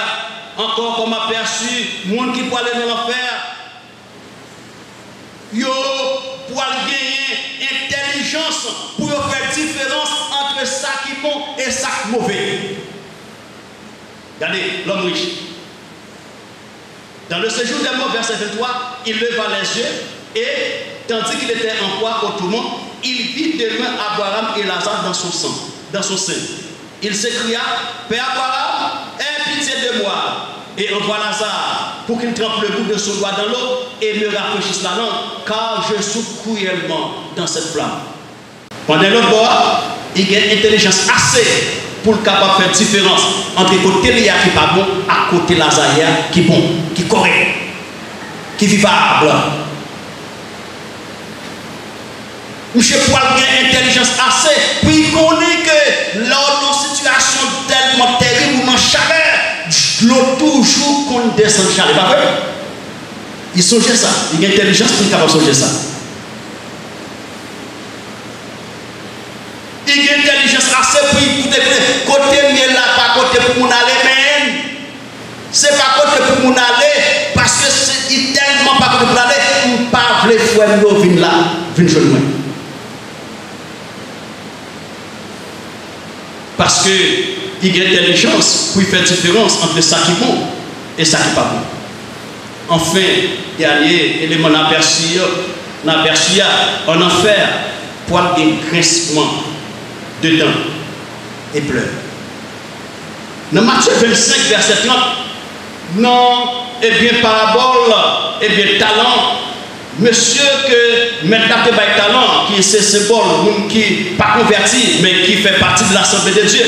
encore comme aperçu, les gens qui peuvent aller dans l'enfer, ils peuvent gagner intelligence pour faire différence entre ça qui est bon et ça qui est mauvais. Regardez, l'homme riche. Dans le séjour des morts, verset 23, il leva les yeux et, tandis qu'il était en proie au tourment, il vit de loin Abraham et Lazare dans son sang, dans son sein. Il s'écria, Père Abraham, aie pitié de moi et envoie Lazare pour qu'il trempe le bout de son doigt dans l'eau et me rafraîchisse la langue, car je souffre cruellement dans cette flamme. Pendant l'autre bord, il y a une intelligence assez pour le capable de faire différence entre côté Léa qui n'est pas bon à côté Lazare qui est bon, qui est correct, qui est vivable. Monsieur Poil a une intelligence assez, puis il connaît que lors d'une situation tellement terrible, ou chaleur, l'eau toujours qu'on descend de chaleur. Pas vrai? Il songeait ça, il a une intelligence pour être capable de songer ça. Il a une intelligence assez pour écouter côté miel là, pas côté pour mon aller, mais c'est pas côté pour mon aller, parce que c'est tellement pas côté pour aller, on ne pas les frères nous venir là, venir jouer loin. Parce qu'il y a une intelligence pour faire différence entre ça qui est bon et ça qui n'est pas bon. Enfin, dernier élément d'aperçu, en enfer, pour un grincement dedans et pleure. Dans Matthieu 25, verset 30, non, eh bien, parabole, eh bien, talent, monsieur que maintenant que talent, qui est ce symbole, qui n'est pas converti, mais qui fait partie de l'assemblée de Dieu.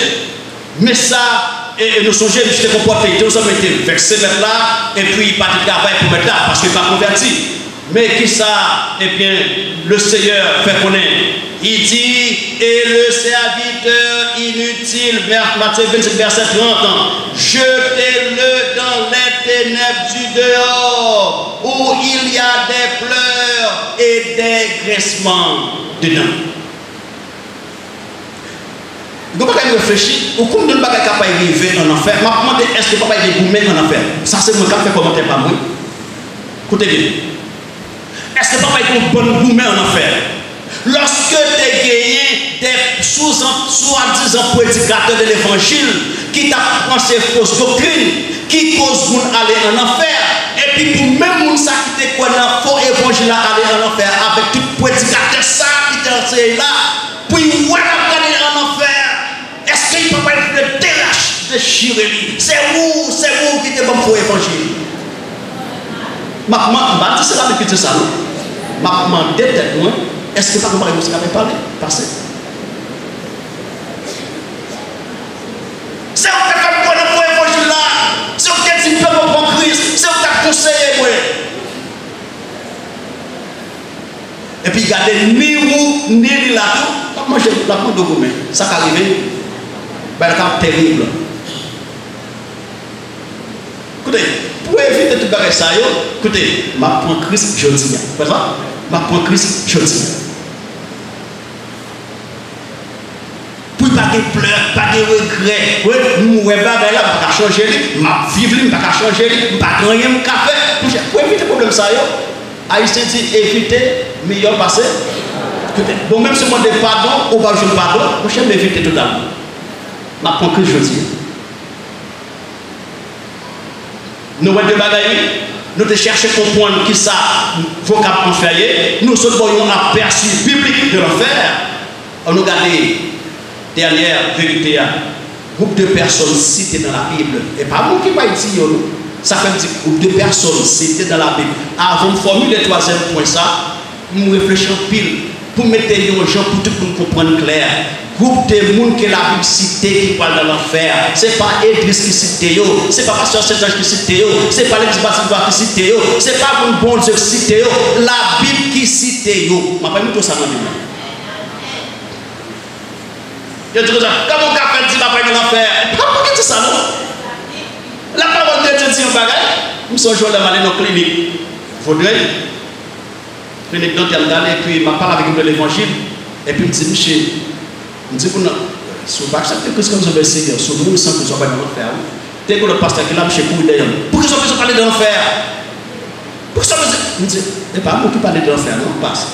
Mais ça, et nous songeons, je te comporté, nous avons été vexés mettre là, et puis pas de travail pour mettre là, parce qu'il n'est pas converti. Mais qui ça, eh bien, le Seigneur fait connaître. Il dit, et le serviteur inutile, Matthieu 25, verset 30, jetez-le dans les ténèbres du dehors, où il y a des pleurs et des graissements dedans. Vous pouvez réfléchir, ou comme nous ne pouvons pas arriver en enfer, je me demande est-ce que papa est gourmet en enfer. Ça, c'est mon cas, fait commentaire par moi. Écoutez bien. Est-ce que papa est un bon gourmet en enfer? Lorsque tu as gagné des soi-disant prédicateurs de l'évangile qui t'apprennent ces fausses doctrines, qui causent pour aller en enfer, et puis pour même ça qui te connaît un faux évangile à aller en enfer, avec tout prédicateur ça qui t'enseigne là, puis voilà aller en enfer. Est-ce qu'il ne peut pas être déchiré? C'est vous qui te bon pour l'évangile. Je dis cela depuis tout ça. Je me demande tête moi. Est-ce que pas comment vous avez parlé? Passé. C'est vous qui avez fait pour l'évangile là. C'est vous qui avez dit pour Christ. C'est vous qui avez conseillé moi. Et puis regardez, ni vous, ni là tout. Moi j'ai la prendre de vous. Ça qui arrive, c'est terrible. Écoutez, pour éviter tout bagage ça, écoutez, je prends Christ jeudi. Pas ça? Je prends Christ jeudi. Pour pas de pleurs, pas de regrets. Oui, nous ne pouvons pas changer, je ne vivre, je ne pas changer, je ne pas gagner mon café. Pour éviter le problème ça, Haïtien dit éviter, meilleur passé. Bon, même si on demande pardon, on va jouer pardon, je vais m'éviter totalement. Je prends Christ jeudi. Nous avons des bagailles. nous te cherchons à comprendre qui ça, vocable enfer, nous sommes voyons un aperçu biblique de l'enfer. On nous regarde dernière vérité, groupe de personnes citées dans la Bible. Et pas moi qui va dire, ça fait un petit groupe de personnes citées dans la Bible. Avant de formuler le troisième point, ça, nous réfléchissons pile pour mettre les gens pour tout le monde comprendre clair. Groupe de monde que la Bible cite qui parle de l'enfer. Ce n'est pas Église qui cite, ce n'est pas Pasteur Saint-Ange qui cite, ce n'est pas l'Église Baptiste qui cite, ce n'est pas un bon Dieu qui cite, la Bible qui cite. Je ne sais pas tout ça dans la Bible. Je dis comment on fait dire la parole de l'enfer? Pourquoi tu dis ça non? La parole de Dieu dit un bagage. Nous sommes joués dans la clinique. Vaudreuil. Clinique dont il y a et puis je parle avec l'évangile. Et puis je dis, monsieur, je dis, si vous acceptez que ce que vous avez essayé, si vous sentez que vous avez dans l'enfer, dès que le pasteur qui est là, monsieur, pour d'ailleurs, pourquoi vous avez parlé de l'enfer? Pourquoi vous avez dit, ce n'est pas moi qui parle de l'enfer, non, passe.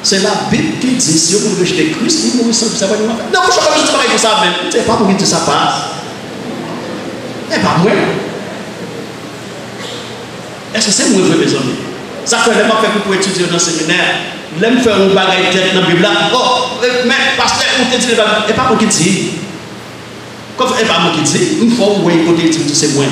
C'est la Bible qui dit, si vous rejetez Christ, vous mourrez sans que ça va nous faire. Non, je ne sais pas comme ça même. Ce n'est pas pour qui ça passe. Ce n'est pas moi. Est-ce que c'est moi, mes amis? Ça fait vraiment fait pour étudier dans le séminaire. L'aime faire un bagage tête dans la Bible. Oh, mais pasteur, on te dit, ce n'est pas moi qui dis. Comme ce n'est pas moi qui dis, une fois où on dit, c'est moi.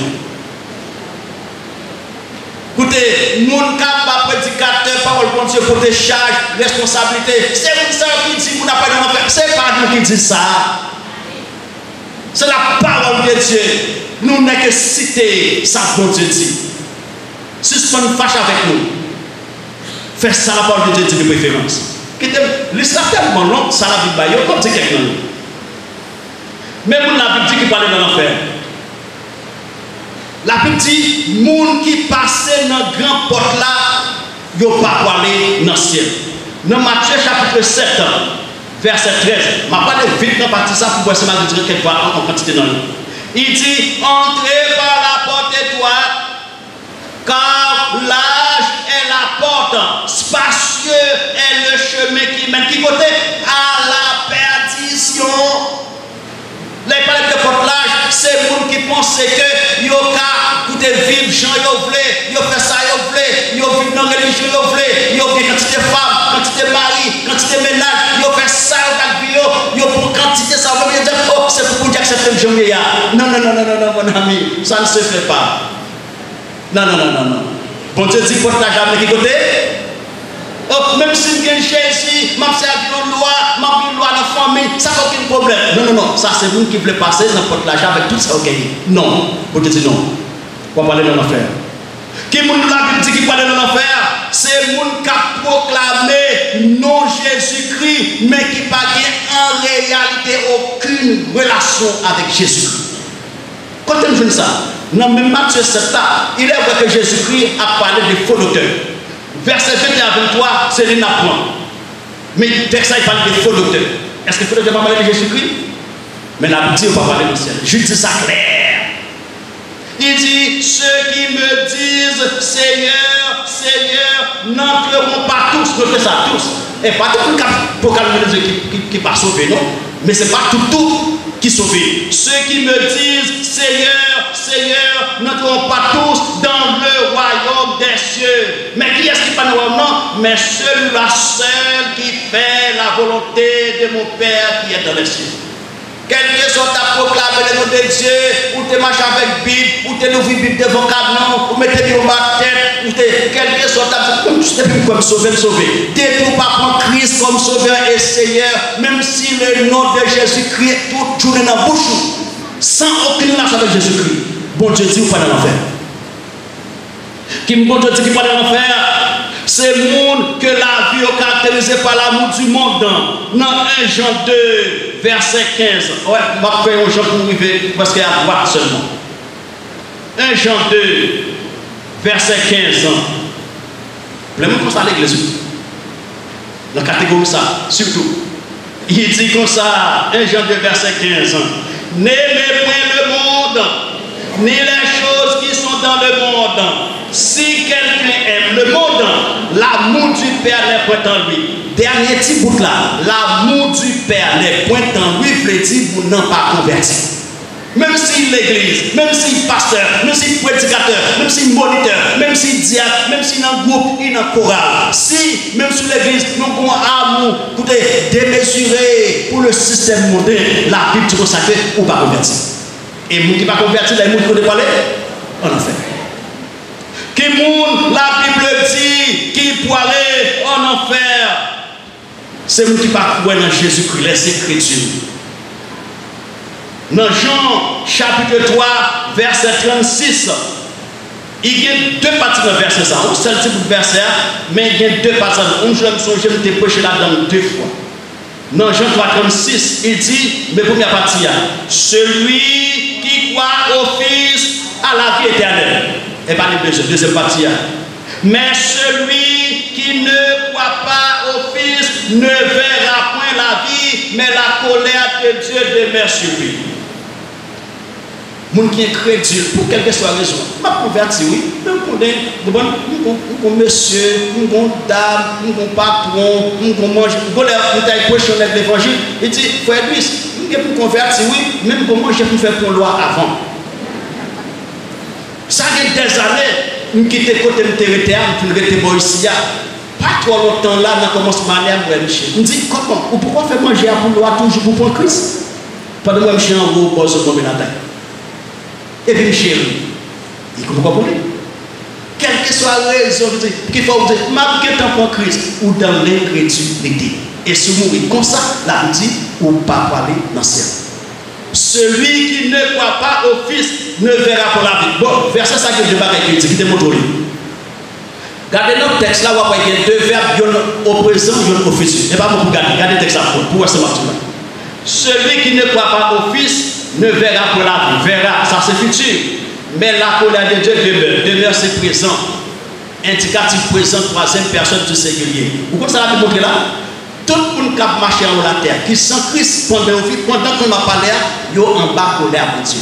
Écoutez, nous sommes capables prédicateurs, parole de Dieu, pour des charges, responsabilités. C'est vous qui dit, vous n'avez pas de l'enfer. Ce n'est pas nous qui dit ça. C'est la parole de Dieu. Nous n'avons que citer ça, bon Dieu dit. Suspend fâche avec nous. Fais ça la parole de Dieu de préférence. L'histoire tellement longue, ça la vie, comme c'est quelqu'un. Mais vous la Bible dit qu'il parle de l'enfer. La Bible dit, les gens qui passent dans la grande porte là, ils ne vont pas aller dans le ciel. Dans Matthieu chapitre 7, verset 13, je vais parler vite dans la partie ça pour voir si je vais dire quelque part en quantité dans nous. Il dit, entrez par la porte étroite, car large est la porte, spacieux est le chemin qui mène qui côté à la perdition. Les palais de porte large, c'est les gens qui pensent que yo ka tout vivre gens yo vle, yo fait ça yo vle, yo vivre dans la religion yo vle, yo bien quantité de femmes, quantité de mari, quantité de ménage, yo fait ça yo pour quantité ça veut dire oh c'est pour dire que c'est un journée là. Non mon ami, ça ne se fait pas. Non. Bon Dieu dit porte large avec qui côté? Oh, même si je viens Jésus, je servi une loi, je une loi dans la famille, ça n'a aucun problème. Non, ça c'est vous qui voulez passer dans porte l'argent avec tout ça, ok? Non, vous dites non. On va parler dans l'enfer. Qui est la Bible dit qui parle dans l'enfer? C'est les gens qui ont proclamé non Jésus-Christ, mais qui n'a en réalité aucune relation avec Jésus-Christ. Quand on fait ça, dans même Matthieu 7, il est vrai que Jésus-Christ a parlé de faux docteurs. Verset 21 à 23, c'est l'inapprend. Mais verset il parle de faux docteurs. Est-ce que faux docteurs va parler de Jésus-Christ? Mais la Bible dit on va parler du ciel. Je dis ça clair. Il dit, ceux qui me disent Seigneur, Seigneur, n'entreront pas tous. Notez ça, tous. Et pas tout le cas pour calmer qui pas sauvé, non? Mais ce n'est pas tout qui sauve. Ceux qui me disent Seigneur, Seigneur, n'entreront pas tous dans le royaume des cieux. Mais qui est-ce qui parle dans le royaume? Non, mais celui-là seul qui fait la volonté de mon Père qui est dans les cieux. Quelqu'un soit à proclamer le nom de Dieu, ou te marcher avec Bible, ou te l'ouvrir Bible devant canon, ou mettez Bible ma tête, ou te quelqu'un soit à comme sauver. Dès pas prendre Christ comme sauveur et Seigneur, même si le nom de Jésus-Christ tout journée dans la bouche, sans aucune relation avec Jésus-Christ. Bon Dieu dit ou pas dans l'enfer. Qui bon Dieu dit qui pas dans l'enfer? C'est le monde que la vie est caractérisée par l'amour du monde. Dans 1 Jean 2, verset 15. Ouais, je vais faire un Jean pour arriver parce qu'il y a à droite seulement. 1 Jean 2, verset 15. Vraiment comme ça à l'église. La catégorie ça, surtout. Il dit comme ça, 1 Jean 2, verset 15. N'aimez point le monde, ni les choses qui sont dans le monde. Si quelqu'un aime le monde, l'amour du Père n'est point en lui. Dernier petit bout là, l'amour du Père n'est point en lui, veut dire vous n'en pas converti. Même si l'église, même si pasteur, même si prédicateur, même si moniteur, même si diacre, même si dans le groupe, il y a un choral, si même sur l'église, nous avons un amour pour démesurer pour le système moderne, la Bible consacrée ou pas converti. Et les gens qui ne sont pas convertis, les gens qui ne parler en enfer. Qui moun, la Bible dit, qui peut aller en enfer, c'est nous qui ne pas croire dans Jésus-Christ, les Écritures. Dans Jean chapitre 3, verset 36, il y a deux parties dans le verset. Un seul type de verset, mais il y a deux parties. Je me prêché là-dedans 2 fois. Dans Jean 3, 36, il dit, mais première partie, celui qui croit au Fils a la vie éternelle. Et pas les deuxième partie. Mais celui qui ne croit pas au Fils ne verra point la vie, mais la colère de Dieu demeure sur lui. Moun qui est crédule, pour quelle que soit la raison, je suis converti, oui. Mon monsieur, mon dame, mon patron, mon mange, mon questionnaire de l'évangile. Il dit, frère Luis, je suis converti, oui, même pour moi, je peux faire pour loi avant. Ça fait des années, je quitte côté de terre, je suis bon ici. Pas trop longtemps là, dans commencement à Michel. Je me dis, comment, ou pourquoi faire manger à pour loi toujours pour prendre Christ? Pendant que je suis en haut, je suis tombé dans la taille. Et puis Michel, il comprend pour lui. Quelle que soit la raison, qu'il faut dire, marquez temps pour Christ ou dans l'incrédulité. Et se mourir comme ça, là, il dit, ou pas aller dans le ciel. Celui qui ne croit pas au Fils ne verra pas la vie. Bon, verset 5 que je vais écrire, qui te montre. Regardez notre texte là, où il y a 2 verbes, au présent, au futur. Et pas pour regarder, regardez le texte là, pour voir ce matin. Celui qui ne croit pas au Fils ne verra pas la vie. Verra, ça c'est futur. Mais la colère de Dieu demeure. Demeure, c'est présent. Indicatif présent, 3e personne du singulier. Pourquoi ça va te montrer là? Tout le monde qui a marché en la terre, qui sans Christ pendant qu'on m'a parlé, ils ont en bas colère pour Dieu.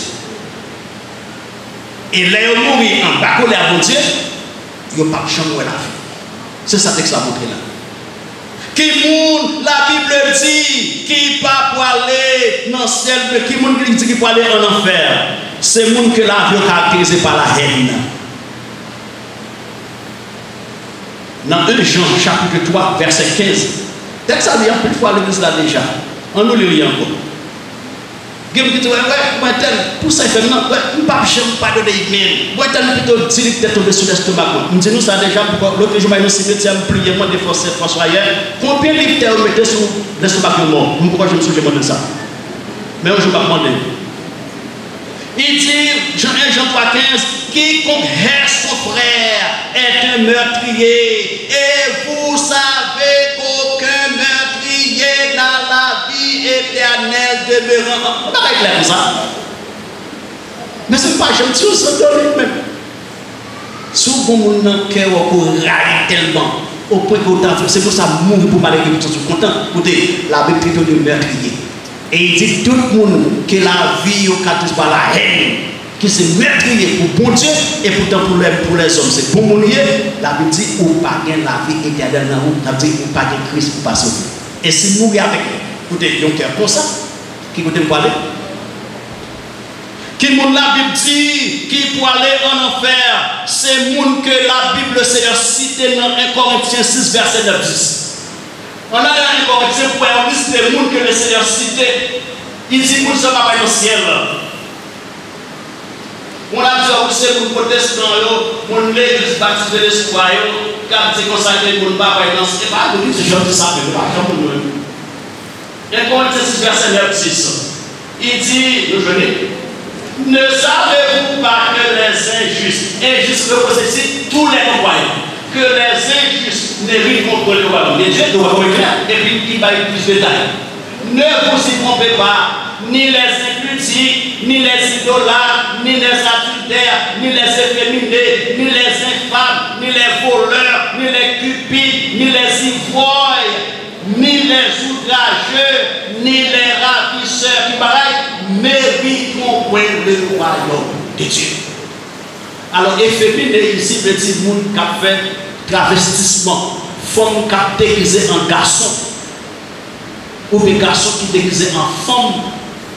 Et là, ils ont mouru en bas colère pour Dieu, ils n'ont pas changé la vie. C'est ça que ça va montrer là. Qui moun, la Bible dit, qui pas pour aller dans le ciel, qui moun qui dit qui pour aller en enfer. C'est moun que la vie est caractérisée par la haine. Dans 1 Jean chapitre 3, verset 15, texte ça dit un peu de fois l'église là déjà. On nous le lit encore. Vous dites, ouais, pour ça, il fait non, je ne pas donner email. Moi, je plutôt direct tomber sur l'estomac. Je dis nous ça déjà, l'autre jour, je me suis dit, je me prier, moi, défoncer François hier. Combien de litres vous mettez sur l'estomac de mort? Pourquoi je me suis demandé ça? Mais je ne vais pas demander. Il dit, Jean 3,15, quiconque hait son frère est un meurtrier. Et vous savez qu'aucun meurtrier dans la vie éternelle demeurant. On va pas éclairer ça. Mais ce n'est pas j'aime tout ça dans lui-même. Souvent, mon cœur raille tellement. Au point que c'est pour ça mourir pour malheur que vous êtes content. Écoutez, la Bible plutôt de meurtrier. Et il dit tout le monde que la vie est caractérisée par la haine, qui se meurtrier pour bon Dieu et pourtant pour les hommes. C'est pour mon Dieu, la Bible dit ou pas gain la vie éternelle dans vous, ça veut dire ou pas gain Christ pour pas sauver. Et si mourir avec, écoutez, il y a un cœur comme ça, qui peut me parler. Qui monde la Bible dit, qui pour aller en enfer, c'est monde que la Bible Seigneur cité dans 1 Corinthiens 6, verset 9-10. On a un Corinthiens pour un liste de monde que le Seigneur cité. Il dit, nous sommes pas dans le ciel. On a dit, vous savez, vous protestants, mon l'église baptisée de l'espoir, quand c'est consacré pour ne pas dans le ciel. C'est pas de ce genre de ça, mais pas comme nous. 1 Corinthiens 6, verset 9-10. Il dit, nous venons. Ne savez-vous pas que les injustes reposent ici tous les croyants, que les injustes n'héritent contre le royaume de Dieu, et puis il va y plus de détails. Ne vous y trompez pas, ni les impudiques, ni les idolâtres, ni les adultères, ni les efféminés, ni les infâmes, ni les voleurs, ni les cupides, ni les ivrognes, ni les outrageux, ni les ravisseurs qui mériteront point le royaume de Dieu. Alors, efféminé ici, petit monde qui a fait travestissement, femme qui a déguisé en garçon, ou des garçons qui déguisé en femme,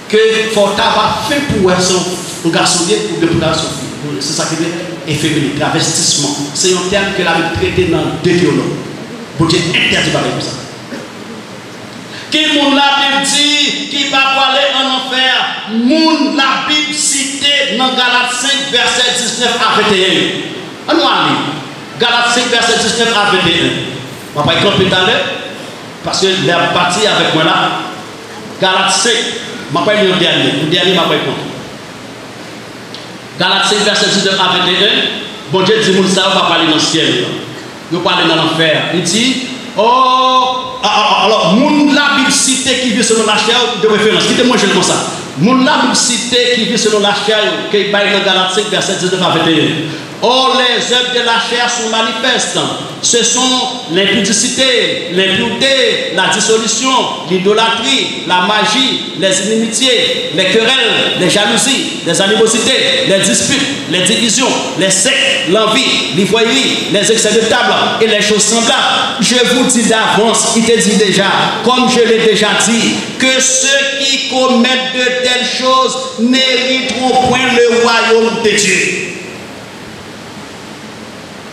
que faut avoir fait pour son garçon ou de pour son fille. c'est ça qui est féminin, travestissement. C'est un terme que la Bible traite dans Deutéronome. Bon Dieu interdit parler comme ça. Qui moun la Bible dit qui va aller en enfer, moun la Bible cité dans Galates 5 verset 19 à 21. On va lire. Galates 5 verset 19 à 21. On va pas y camper tout à l'heure parce que les parti avec moi là. Galates 5, je ne vais pas lire le dernier, je ne vais pas compter. Galates 5 verset 19 à 21. Bon Dieu dit moun ça va parler dans le ciel. Il va parler dans l'enfer. Il dit alors, moun la Bible cité qui vit selon la chair de référence. Quittez-moi, je le comme ça. Moun la Bible cité qui vit selon la chair, qui est dans Galates 5, verset 19 à 21. Or, les œuvres de la chair sont manifestes. Ce sont l'impudicité, l'impureté, la dissolution, l'idolâtrie, la magie, les inimitiés, les querelles, les jalousies, les animosités, les disputes, les divisions, les sectes, l'envie, l'ivoirie, les excès de table et les choses semblables. Je vous dis d'avance, il te dit déjà, comme je l'ai déjà dit, que ceux qui commettent de telles choses n'hériteront point le royaume de Dieu.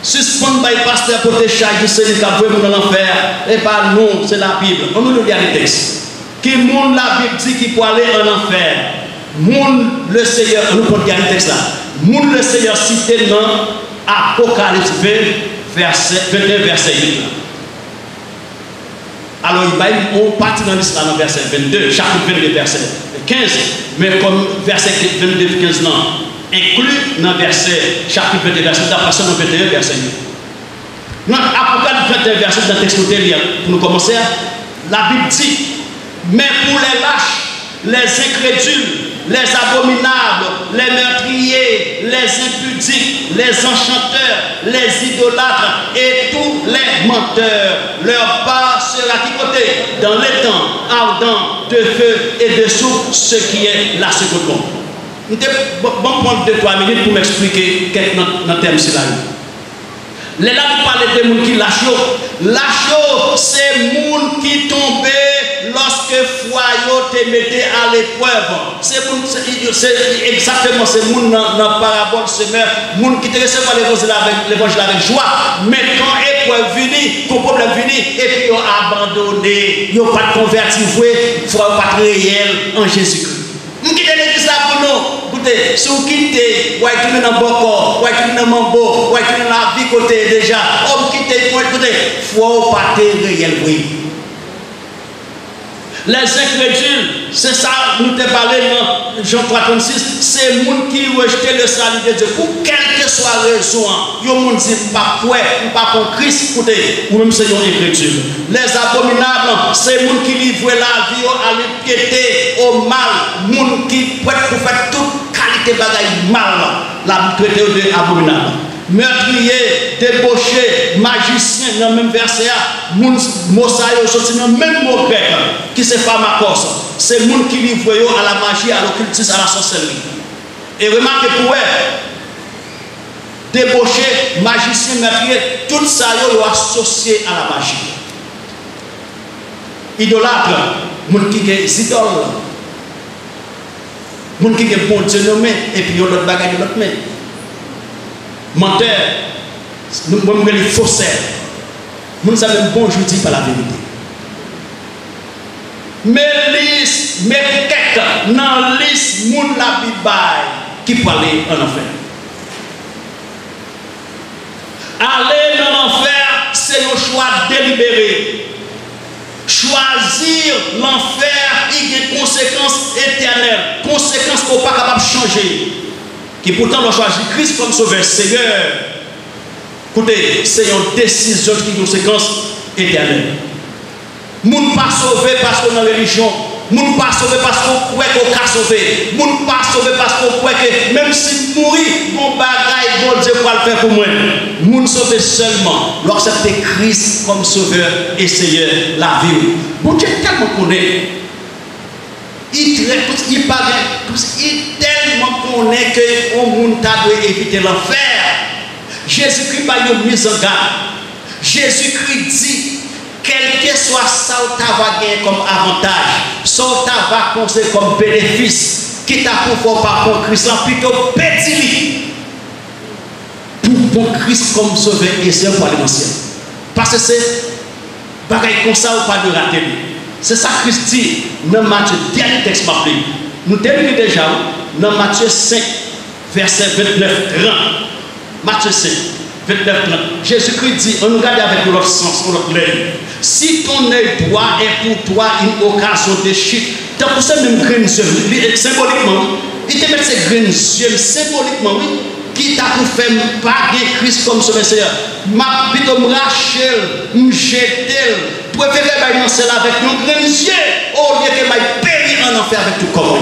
Suspendre by pasteur côté charge, c'est le cas pour dans l'enfer. Et pas nous, c'est la Bible. On nous regarde le texte. Qui monde la Bible dit qu'il peut aller en enfer. Monde le Seigneur, nous pouvons regarder le texte là. Monde le Seigneur cité dans Apocalypse 20, verset 21, verset 8. Alors on partit dans l'islam dans verset 22, chapitre 22, verset 15. Mais comme verset 22, 15 non. Inclus dans verset, chapitre 21, verset, d'après 21, verset 8. Dans Apocalypse 21, verset, dans le texte pour nous commencer, la Bible dit, mais pour les lâches, les incrédules, les abominables, les meurtriers, les impudiques, les enchanteurs, les idolâtres et tous les menteurs, leur part sera côté dans les temps ardents de feu et de soufre, ce qui est la seconde mort. Je vais prendre 2-3 minutes pour m'expliquer notre thème c'est là. Les là vous parlez de gens qui lâchent, c'est les gens qui tombent lorsque foyer te mettait à l'épreuve. C'est exactement ces gens dans la parabole semeur, les gens qui te reçoivent l'évangile avec joie, mais quand l'épreuve vient, quand le problème vient, et puis ils ont abandonné, ils n'ont pas converti, ils ne pas réel en Jésus-Christ. Nous quittons l'église là pour nous. Écoutez, si vous quittez, vous allez tourner dans le bon corps, vous allez tourner dans le mambo, vous allez tourner dans la vie côté déjà. Vous quittez, vous écoutez, il faut pas réel, oui. Les incrédules, c'est ça, nous te parlé dans Jean 3,36, c'est les gens qui rejettent le salut de Dieu. Pour quelle que soit la raison, ils ne disent pas quoi, pas pour Christ, écoutez, ou même c'est un incrédule. Les abominables, c'est les gens qui livrent la vie à l'impiété, au mal, les gens qui peuvent faire toute qualité de bagaille mal, la traité de abominable. Meurtrier, débauché, magicien, dans le même verset, Mosaïo, dans le même mot grec, qui se fait ma cause. C'est les gens qui livrent à la magie, à l'occultisme, à la sorcellerie. Et remarquez pour eux, débauché, magicien, meurtrier, tout ça est associé à la magie. Idolâtre, les gens qui sont idoles, les gens qui sont bon Dieu nommé, et puis ils ont l'autre bagaille de l'autre main. Menteur, nous sommes les faussaires. Nous savons bon jeudi par la vérité. Mais liste, mais quelqu'un dans liste, moun la Bible qui peut aller en enfer. Aller dans l'enfer, c'est un choix délibéré. Choisir l'enfer, il y a des conséquences éternelles, conséquences qu'on n'est pas capable de changer. Qui pourtant l'ont choisi Christ comme sauveur. Seigneur, écoutez, c'est une décision qui a une conséquence éternelle. Nous ne sommes pas sauvés parce qu'on a une religion. Nous ne sommes pas sauvés parce qu'on croit qu'on a sauvé. Nous ne sommes pas sauvés parce qu'on croit que même si nous mourons, mon bagaille, bon Dieu va le faire pour moi. Nous ne sommes sauvés seulement lorsque Christ comme sauveur et Seigneur la vie. Bon Dieu tellement connaît. Il tellement connaît que le monde doit éviter l'enfer. Jésus-Christ n'a pas mis en garde. Jésus-Christ dit, quel que soit ça que tu vas gagner comme avantage, ça que tu vas conseiller comme bénéfice, qui t'a pour par contre Christ, plutôt petit. bon Christ comme sauveur et Seigneur pour aller dans le ciel. Parce que c'est pareil comme ça ou pas de rater. C'est ça que Christ dit dans Matthieu, dernier texte m'appelé. Nous terminons déjà dans Matthieu 5, verset 29-30. Matthieu 5, 29-30. Jésus-Christ dit, on nous regarde avec notre sens, notre œil. Si ton œil droit est pour toi une occasion de chute, tu as pour ça même grain symboliquement, il te met ces grains symboliquement, oui, qui t'a pour faire pas bien Christ comme sauveur Seigneur. Ma plutôt me rachel, me jeter, préférer bailler dans celle avec nos grains yeux, au lieu que m'aille périr en enfer avec tout comme.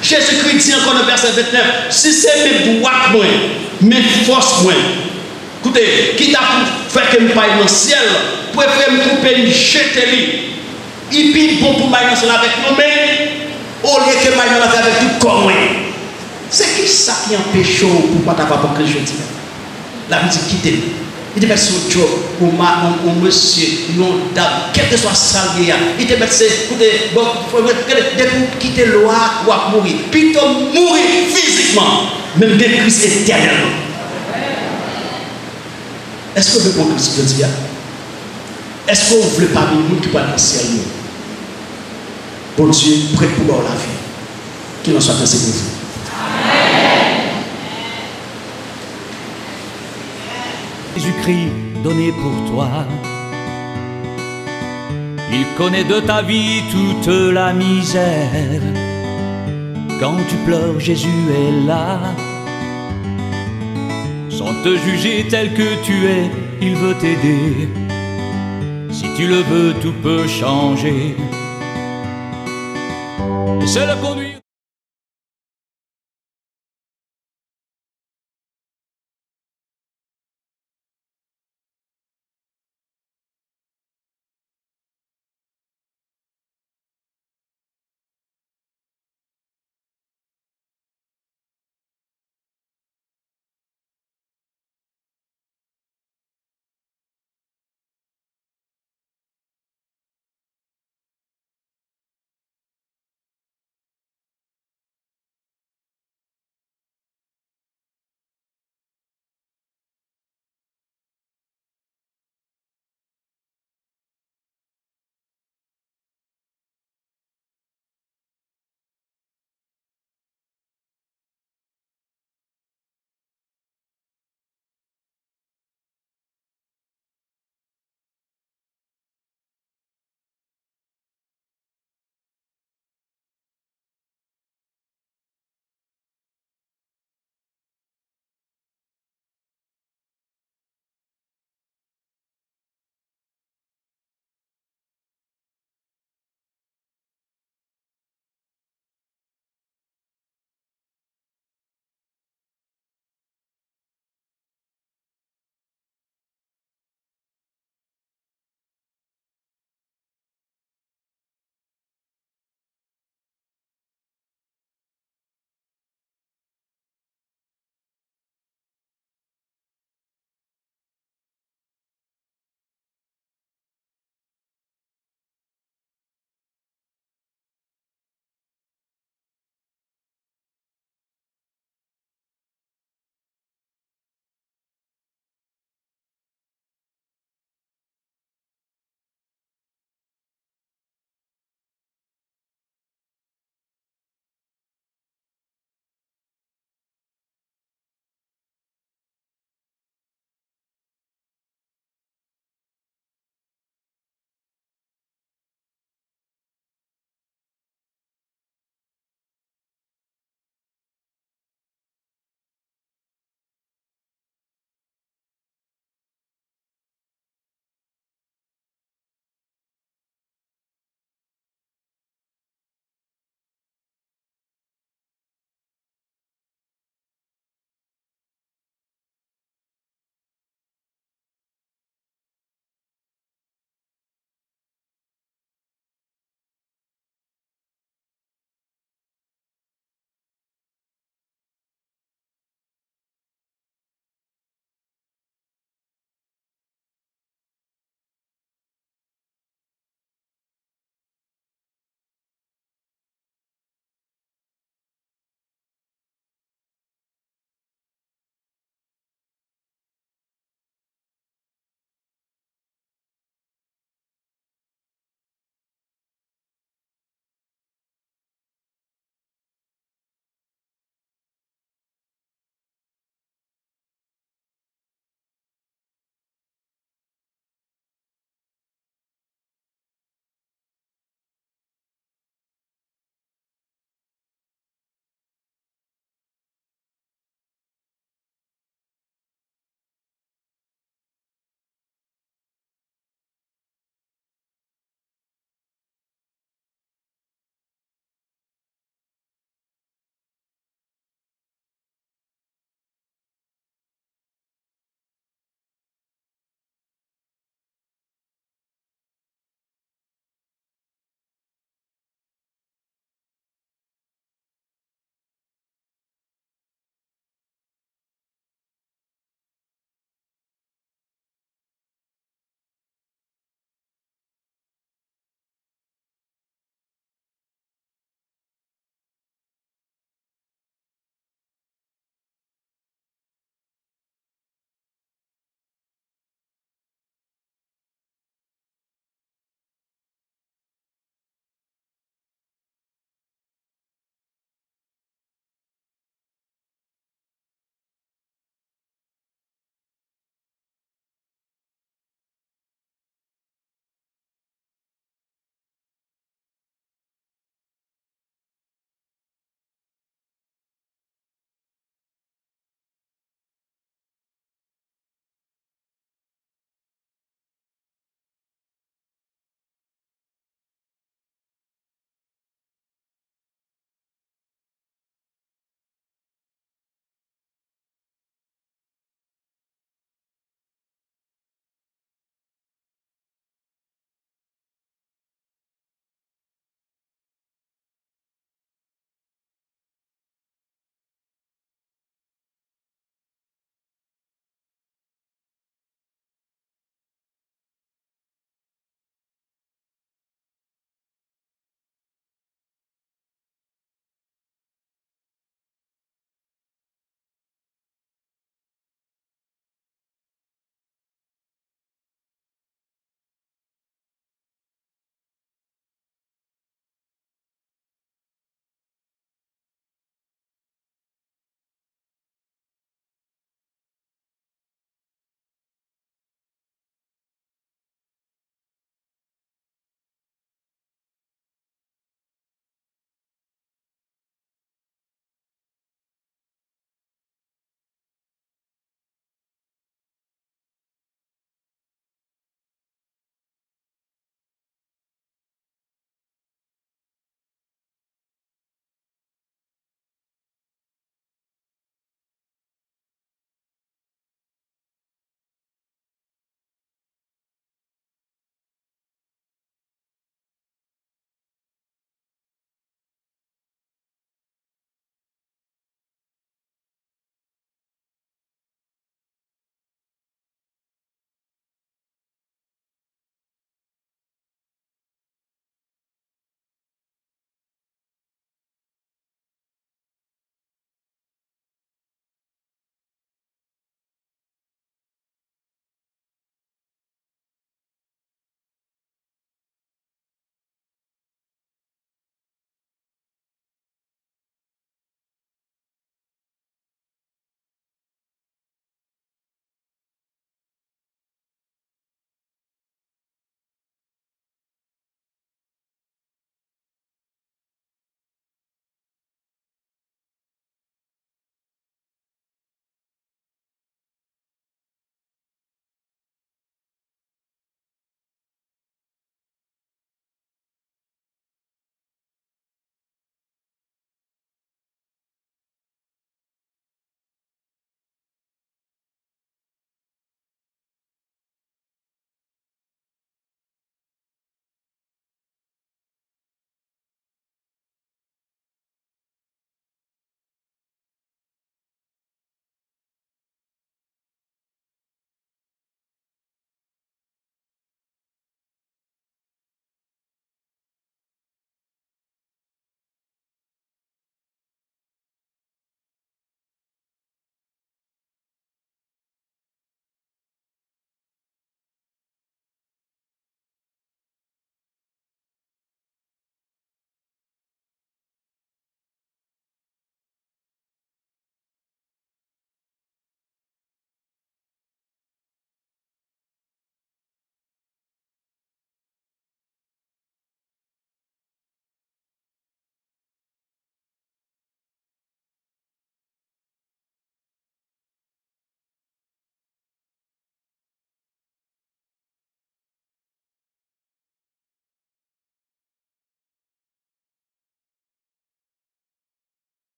Jésus-Christ dit encore dans le verset 29, si c'est mes droites moins, mes forces moins, écoutez, qui t'a pour faire que me paye dans le ciel, préfère me couper, me jeter, il est bon pour m'aller dans celle avec nous, mais au lieu que m'aille dans l'affaire avec tout comme. C'est qui ça qui empêche pourquoi tu n'as pas pour que je dis? La vie dit quitter. Il te met son job, ou monsieur, une dame, quel que soit ça, il te met écoutez, bon, dès que vous quittez le loi, vous allez mourir. Plutôt mourir physiquement, même de Christ éternellement. Est-ce que vous voulez pour Christ le dire? Est-ce que vous voulez parmi nous qui parlent dans le ciel? Bon Dieu, prêt pour leur la vie. Qu'il en soit ainsi pour vous. Jésus-Christ donné pour toi. Il connaît de ta vie toute la misère. Quand tu pleures, Jésus est là. Sans te juger tel que tu es, il veut t'aider. Si tu le veux, tout peut changer. Et c'est le conduit.